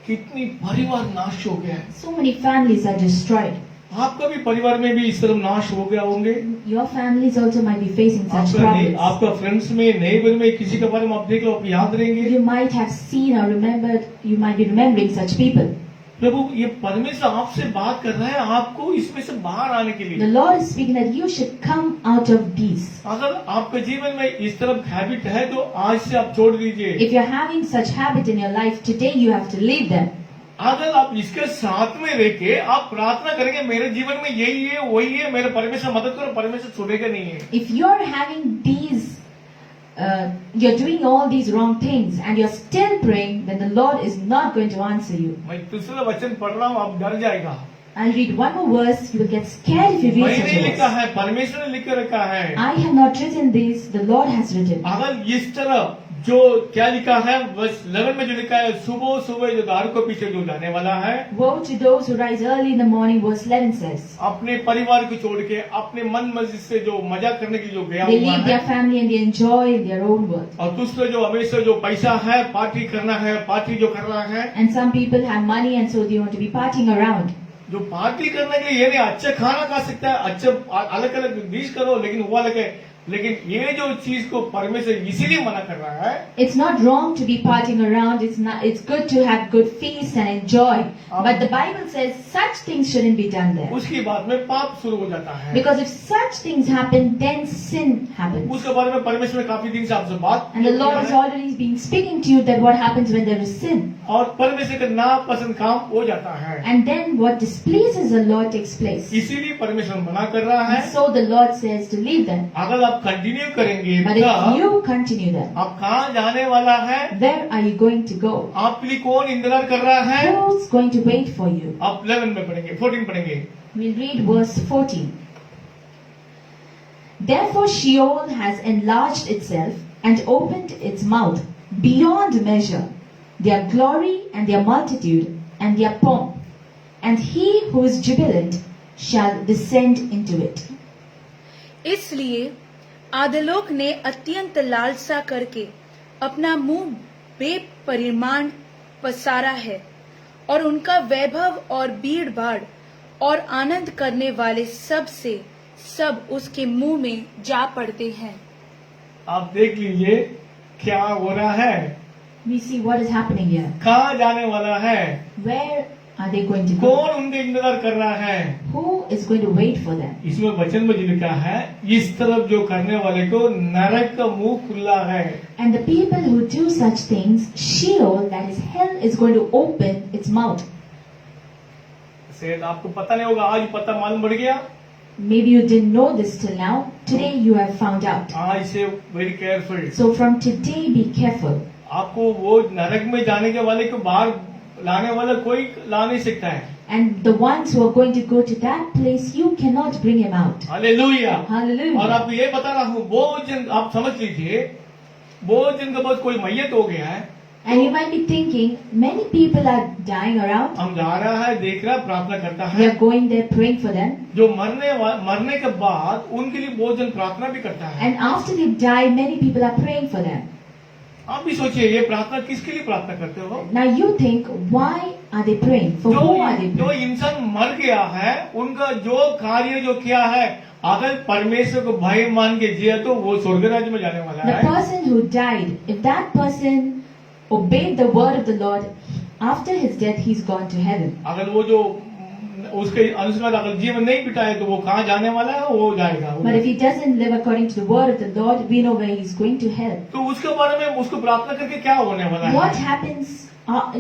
कितनी परिवार नाश हो गया है। So many families are destroyed. आपका भी परिवार में भी इस तरह नाश हो गया होंगे। Your families also might be facing such problems. आपका फ्रेंड्स में, नेबर में किसी के बारे में आप देख लो, आप याद रहेंगे। You might have seen or remembered, you might be remembering such people. प्रभु ये परमेश्वर आपसे बात कर रहा है, आपको इसमें से बाहर आने के The लिए। Lord is speaking that you should come out of these. अगर आपके जीवन में इस तरफ हैबिट है तो आज से आप छोड़ दीजिए। If you're having such habit in your life, today you have to leave them. अगर आप इसके साथ में रह के आप प्रार्थना करेंगे, मेरे जीवन में यही है वही है, मेरे परमेश्वर मदद करो, परमेश्वर छोड़ेगा नहीं है। If you're having these, you're doing all these wrong things and you're still praying, then the Lord is not going to answer you. मैं दूसरा वचन पढ़ रहा हूँ, आप डर जाएगा। I'll read one more verse. You will get scared if you read such मैंने a लिखा verse. है, परमेश्वर ने लिख के रखा है। I have not written this, the Lord has written. अगर इस तरह जो क्या लिखा है, वर्ष 11 में जो लिखा है, सुबह सुबह जो दारू को पीछे जो जाने वाला है, Woe to those who rise early in the morning, verse 11 says. अपने परिवार को छोड़ के अपने मन मस्जिद से जो मजा करने की जो गया They हुआ leave है, their family and they enjoy in their own world. और दूसरे जो हमेशा जो पैसा है, पार्टी करना है, पार्टी जो कर रहा है, And some people have money and so they want to be partying around. जो पार्टी करने के लिए ये नहीं अच्छा खाना खा सकता है, अच्छे अलग अलग डिश करो, लेकिन वो अलग है। लेकिन ये जो चीज को परमेश्वर इसीलिए मना कर रहा है। It's not wrong to be partying around. It's good to have good feasts and enjoy. But the Bible says such things shouldn't be done there. उसके बाद में पाप शुरू हो जाता है। Because if such things happen, then sin happens. उसके बारे में परमेश्वर ने काफी दिन से आपसे बात And the Lord has already been speaking to you that what happens when there is sin. और परमेश्वर का नापसंद काम हो जाता है। And then what displeases the Lord takes place. इसीलिए परमेश्वर मना कर रहा है। And so the Lord says to leave them. अगर आप कंटिन्यू करेंगे But तो if you continue them, आप कहाँ जाने वाला है? where are you going to go? आपके लिए कौन इंतजार कर रहा है? Who's going to wait for you? आप 11 में पढ़ेंगे, 14 पढ़ेंगे। We'll read verse 14. Therefore Sheol has enlarged itself and opened its mouth beyond measure, their glory and their multitude and their pomp, and he who is jubilant shall descend into it. इसलिए आदलोक ने अत्यंत लालसा करके अपना मुंह बेपरिमाण पसारा है, और उनका वैभव और भीड़ भाड़ और आनंद करने वाले सब से सब उसके मुंह में जा पड़ते हैं। आप देख लीजिए क्या हो रहा है, We see what is happening here. कहाँ जाने वाला है, Where are they going to go? कौन उनके इंतजार कर रहा है। Who is going to wait for them? इसमें वचन में जो लिखा है, इस तरफ जो करने वाले को नरक का मुंह खुला है। And the people who do such things, Sheol, that is hell, is going to open its mouth. शायद आपको पता नहीं होगा, आज पता मालूम पड़ गया। Maybe you didn't know this till now. Today you have found out. आई से very careful. So from today be careful. आपको वो नरक में जाने के वाले को बाहर लाने वाला कोई ला नहीं सकता है। And the ones who are going to go to that place, you cannot bring him out. Hallelujah. Hallelujah. और आपको ये बता रहा हूँ, बहुत जन आप समझ लीजिए, बहुत जन के पास कोई मैयत हो गया है। And you might be thinking, many people are dying around. हम जा रहा है, देख रहा, प्रार्थना करता We है। are going there praying for them. जो मरने के बाद उनके लिए बहुत जन प्रार्थना भी करता है। And after they die, many people are praying for them. आप भी सोचिए, ये प्रार्थना किसके लिए प्रार्थना करते हो? Now you think, why are they praying? For who are they जो praying? इंसान मर गया है, उनका जो कार्य जो किया है, अगर परमेश्वर को भाई मान के जिया तो वो स्वर्ग राज्य में जाने वाला The है। person who died, if that person obeyed the word of the Lord, after his death, he's gone to heaven. अगर वो जो उसके अनुसार अगर जीवन नहीं बिताए तो वो कहाँ जाने वाला है, वो जाएगा। But if he doesn't live according to the word of the Lord, we know where he's going to hell. तो उसके बारे में उसको प्रार्थना करके क्या होने वाला What है? happens?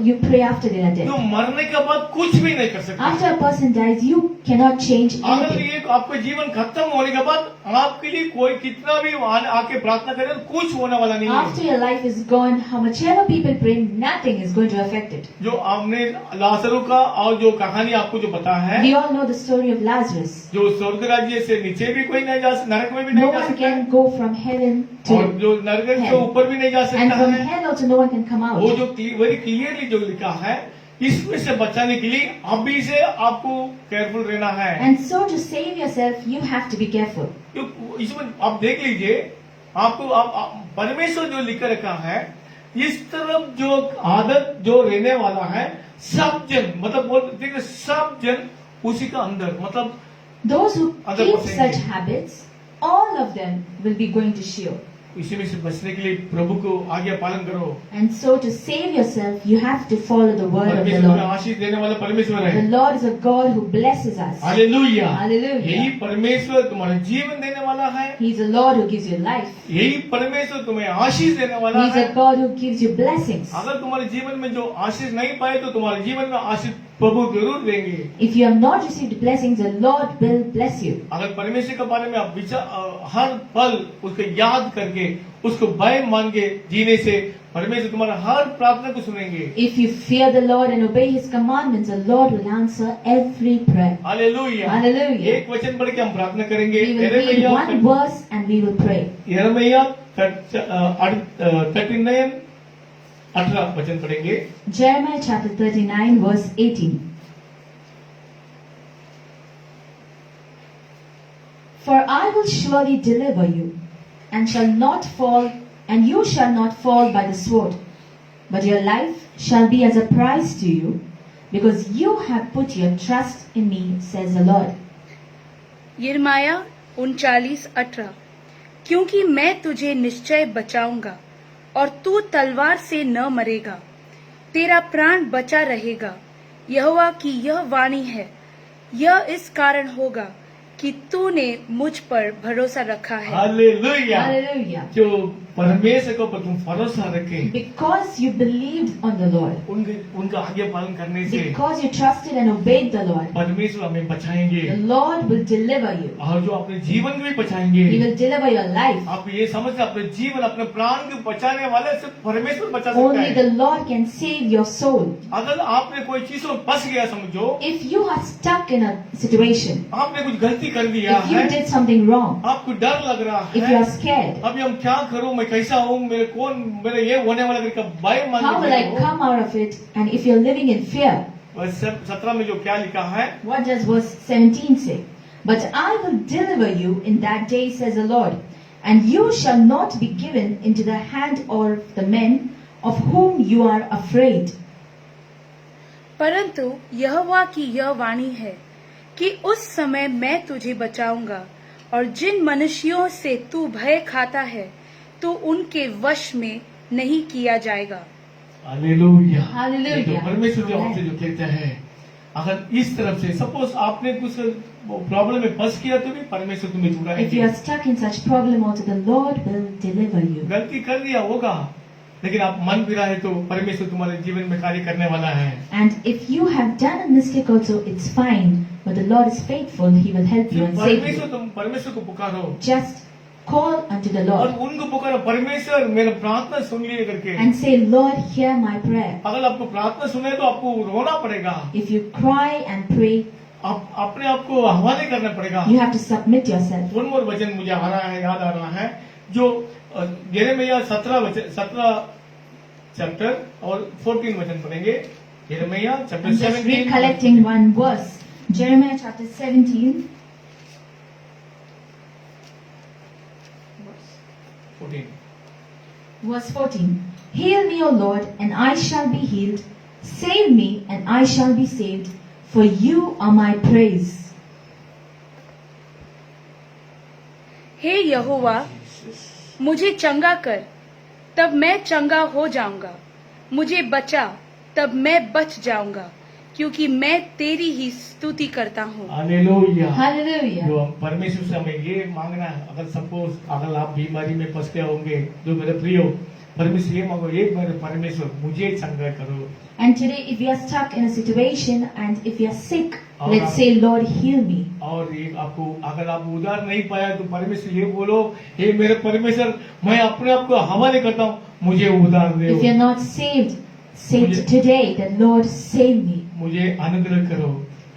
You pray after they are तो dead. मरने के बाद कुछ भी नहीं कर सकते। After a person dies, you cannot change अगर anything. ये आपका जीवन खत्म होने के बाद आपके लिए कोई कितना भी आके प्रार्थना करे, कुछ होने वाला नहीं After है। your life is gone, how much ever people pray, nothing is going to affect it. जो आपने लाजरू का और जो कहानी आपको जो पता है, We all know the story of Lazarus. जो स्वर्ग राज्य से नीचे भी कोई नहीं जा, नरक में भी No नहीं जा one सकता है, can go from heaven और to, जो नरक के hell. ऊपर भी नहीं जा and सकता from है। hell also no one can come वो out. जो वेरी क्लियरली जो लिखा है, इसमें से बचाने के लिए अभी से आपको केयरफुल रहना है। And so to save yourself, you have to be careful. इसमें आप देख लीजिए, आपको परमेश्वर जो लिख रखा है, इस तरफ जो आदत जो रहने वाला है, सब जन मतलब बोलते सब जन उसी का अंदर, मतलब Those who Other keep person. such habits, all of them will be going to Sheol. इसी में से बचने के लिए प्रभु को आज्ञा पालन करो। And so to save yourself, you have to follow the word of the परमेश्वर में Lord. आशीष देने वाला परमेश्वर The है। Lord is a God who blesses us. Hallelujah. Hallelujah. यही परमेश्वर तुम्हारा जीवन देने वाला है। He's a Lord who gives you life. यही परमेश्वर तुम्हें आशीष देने वाला He's है। a God who gives you blessings. अगर तुम्हारे जीवन में जो आशीष नहीं पाए तो तुम्हारे जीवन में आशीष प्रभु जरूर देंगे। If you have not received blessings, the Lord will bless you. अगर परमेश्वर के बारे में आप हर पल उसको याद करके उसको भय मान के जीने से परमेश्वर तुम्हारा हर प्रार्थना को सुनेंगे। If you fear the Lord and obey His commandments, the Lord will answer every prayer. Hallelujah. Hallelujah. एक वचन पढ़ के हम प्रार्थना करेंगे। We will read one verse and we will pray. यिर्मयाह 39 18 वचन पढ़ेंगे। Jeremiah chapter 39 verse 18. For I will surely deliver you, and shall not fall, and you shall not fall by the sword, but your life shall be as a prize to you, because you have put your trust in me, says the Lord. यिर्मयाह 39:18 क्योंकि मैं तुझे निश्चय बचाऊंगा और तू तलवार से न मरेगा, तेरा प्राण बचा रहेगा। यहोवा की यह वाणी है, यह इस कारण होगा कि तूने मुझ पर भरोसा रखा है। हालेलुया। Hallelujah. जो परमेश्वर को पर तुम भरोसा रखे, Because you believed on the Lord, उनका आज्ञा पालन करने से because you trusted and obeyed the Lord, परमेश्वर हमें बचाएंगे the Lord will deliver you. और जो अपने जीवन को भी बचाएंगे। He will deliver your life. आप ये समझते अपने जीवन अपने प्राण को बचाने वाले सिर्फ परमेश्वर बचा सकता Only है। the Lord can save your soul. अगर आपने कोई चीज में फंस गया समझो, If you are stuck in a situation, आपने कुछ गलती कर दिया if you है, did something wrong, आपको डर लग रहा if you है, are scared, अभी हम क्या करूं, मैं कैसा हूं, मेरे ये होने वाला का भय मान how will I come out of it? And if you're living in fear, वर्ष 17 में जो क्या लिखा है, what does verse 17 say? But I will deliver you in that day, says the Lord, and you shall not be given into the hand of the men of whom you are afraid. परंतु यहोवा की यह वाणी है कि उस समय मैं तुझे बचाऊंगा और जिन मनुष्यों से तू भय खाता है तो उनके वश में नहीं किया जाएगा। हालेलुया। Hallelujah. तो परमेश्वर जो आपसे जो कहता है, अगर इस तरफ से सपोज आपने कुछ प्रॉब्लम में फंस किया तो भी परमेश्वर तुम्हें If you छुड़ाएंगे। are stuck in such problem also, the Lord will deliver you. गलती कर दिया होगा, लेकिन आप मन फिरा है तो परमेश्वर तुम्हारे जीवन में कार्य करने वाला है। And if you have done a mistake also, it's fine. but the Lord is faithful. He will help you and save you. तुम परमेश्वर को पुकारो Just call unto the और Lord उनको पुकारो, परमेश्वर मेरा प्रार्थना सुन लिए करके। and say, Lord, hear my prayer. अगर आपको प्रार्थना सुने तो आपको रोना पड़ेगा, If you cry and pray, आप अपने आप को हवाले करना पड़ेगा। you have to submit yourself. One more वचन मुझे आ रहा है, याद आ रहा है, जो यिर्मयाह 17 चैप्टर और 14 वचन पढ़ेंगे। यिर्मयाह chapter I'm just 17 recollecting one verse. Jeremiah chapter 17. 14 Verse 14. Heal me, O Lord, and I shall be healed. Save me, and I shall be saved. For you are my praise. हे यहोवा, मुझे चंगा कर, तब मैं चंगा हो जाऊंगा। मुझे बचा, तब मैं बच जाऊंगा, क्योंकि मैं तेरी ही स्तुति करता हूँ। हालेलुया। Hallelujah. जो परमेश्वर से हमें ये मांगना है, अगर सपोज अगर आप बीमारी में फंस गए होंगे, जो मेरे प्रियो, परमेश्वर ये मांगो, एक मेरे परमेश्वर मुझे चंगा करो। And today, if you are stuck in a situation and if you are sick, और let's say, Lord, heal me. और एक आपको अगर आप उधार नहीं पाया तो परमेश्वर ये बोलो, हे मेरे परमेश्वर, मैं अपने आप को हवाले करता हूँ, मुझे उधार दे, If you're not saved, say today that, Lord, save me. मुझे अनुग्रह करो,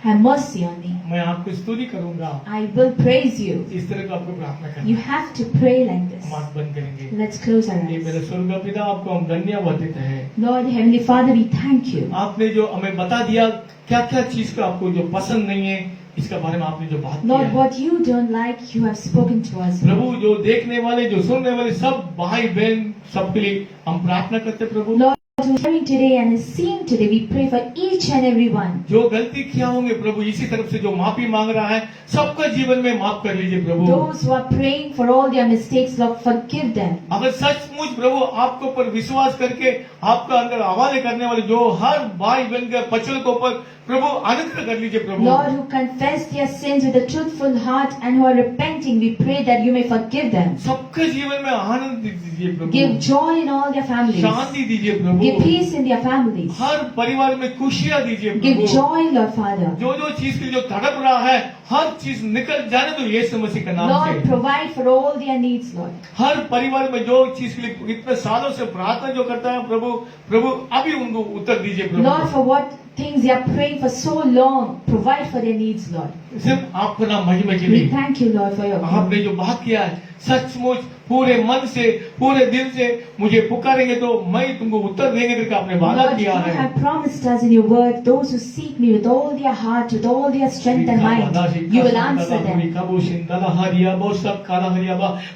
Have mercy on me. मैं आपको स्तुति करूंगा। I will praise you. इस तरह का आपको प्रार्थना करना। You have to pray like this. हम आंख बंद करेंगे। Let's close our ये मेरे eyes. स्वर्ग पिता, आपको हम धन्यवाद देते हैं। Lord, Heavenly Father, we thank you. आपने जो हमें बता दिया क्या क्या चीज का आपको जो पसंद नहीं है, इसके बारे में आपने जो बात किया Lord, है। what you don't like, you have spoken to us. प्रभु, जो देखने वाले, जो सुनने वाले सब भाई बहन सबके लिए हम प्रार्थना करते हैं प्रभु। Lord, who's hearing today and is seeing today, we pray for each and every one. जो गलती किया होंगे प्रभु, इसी तरफ से जो माफी मांग रहा है, सबका जीवन में माफ कर लीजिए प्रभु। Those who are praying for all their mistakes, Lord, forgive them. अगर सचमुच प्रभु आपके ऊपर विश्वास करके आपका अंदर हवाले करने वाले जो हर भाई बहन के पचल के ऊपर प्रभु अनुग्रह कर लीजिए प्रभु। Lord, who confess their sins with a truthful heart and who are repenting, we pray that you may forgive them. सबके जीवन में आनंद दीजिए प्रभु। Give joy in all their families. शांति दीजिए प्रभु। Give peace in their families. हर परिवार में खुशियाँ दीजिए Give प्रभु। joy, Lord Father. जो चीज के लिए जो तड़प रहा है, हर चीज निकल जाने दो यीशु मसीह के नाम Lord, से। provide for all their needs, Lord. हर परिवार में जो चीज के लिए इतने सालों से प्रार्थना जो करता है प्रभु, प्रभु अभी उनको उत्तर दीजिए प्रभु। Lord, for what things they are praying for so long, provide for their needs, Lord. सिर्फ आपका नाम महिमा के We लिए thank you, Lord, for your आपने जो बात किया है, सचमुच पूरे मन से पूरे दिल से मुझे पुकारेंगे तो मैं तुमको उत्तर देंगे करके आपने वादा Lord, you किया है। have promised us in your word, those who seek me with all their heart, with all their strength and mind, you will answer them.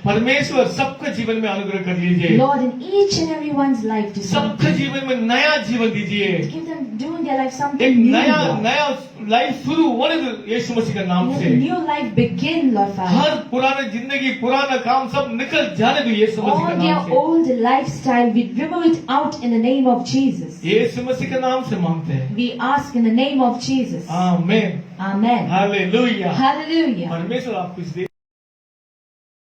परमेश्वर सबके जीवन में अनुग्रह कर लीजिए। Lord, in each and everyone's life, do सबके something. जीवन में नया जीवन दीजिए। Give them, do in their life एक something new, नया Lord. नया लाइफ शुरू होने दो यीशु मसीह के नाम Let से। a new life begin, Lord Father. हर पुराने जिंदगी पुराना काम सब निकल जाने दो यीशु मसीह के All नाम their से। old lifestyle, we remove it out in the name of Jesus. यीशु मसीह के नाम से मांगते हैं। We ask in the name of Jesus. आमीन। Amen. हालेलुया। Hallelujah. परमेश्वर आपको इस दिन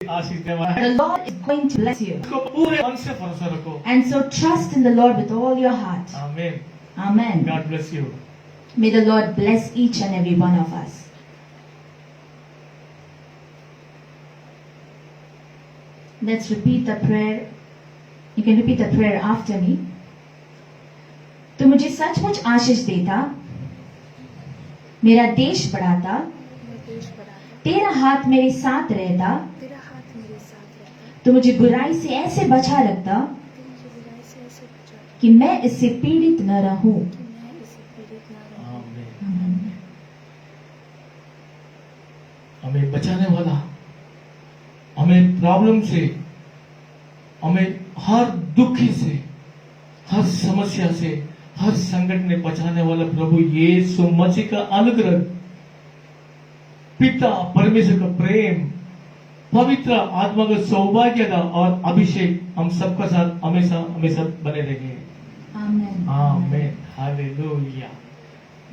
आशीष दे रहा है। The Lord is going to bless you. इसको पूरे मन से भरोसा रखो। And so trust in the Lord with all your heart. आमीन। Amen. God bless you. May the Lord bless each and every one of us. Let's repeat the prayer. You can repeat the prayer after me. तो मुझे सचमुच आशीष देता, मेरा देश बढ़ाता, तेरा हाथ मेरे साथ रहता, तेरा हाथ मेरे साथ रहता, तो मुझे बुराई से ऐसे बचा रखता तू मुझे बुराई से ऐसे बचा कि मैं इससे पीड़ित न रहूं. कि मैं इसे पीड़ित ना रहूं। आमीन। हमें बचाने वाला, हमें प्रॉब्लम से, हमें हर दुखी से, हर समस्या से, हर संकट में बचाने वाला प्रभु यीशु मसीह का अनुग्रह, पिता परमेश्वर का प्रेम, पवित्र आत्मा का सौभाग्यता और अभिषेक हम सबका साथ हमेशा हमेशा बने रहेंगे। Amen. आमीन। Hallelujah.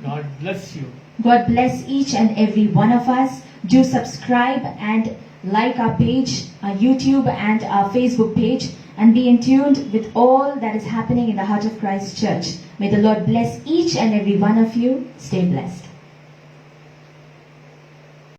God bless you. God bless each and every one of us. Do subscribe and like our page, our YouTube and our Facebook page, and be in tune with all that is happening in the Heart of Christ Church. May the Lord bless each and every one of you. Stay blessed.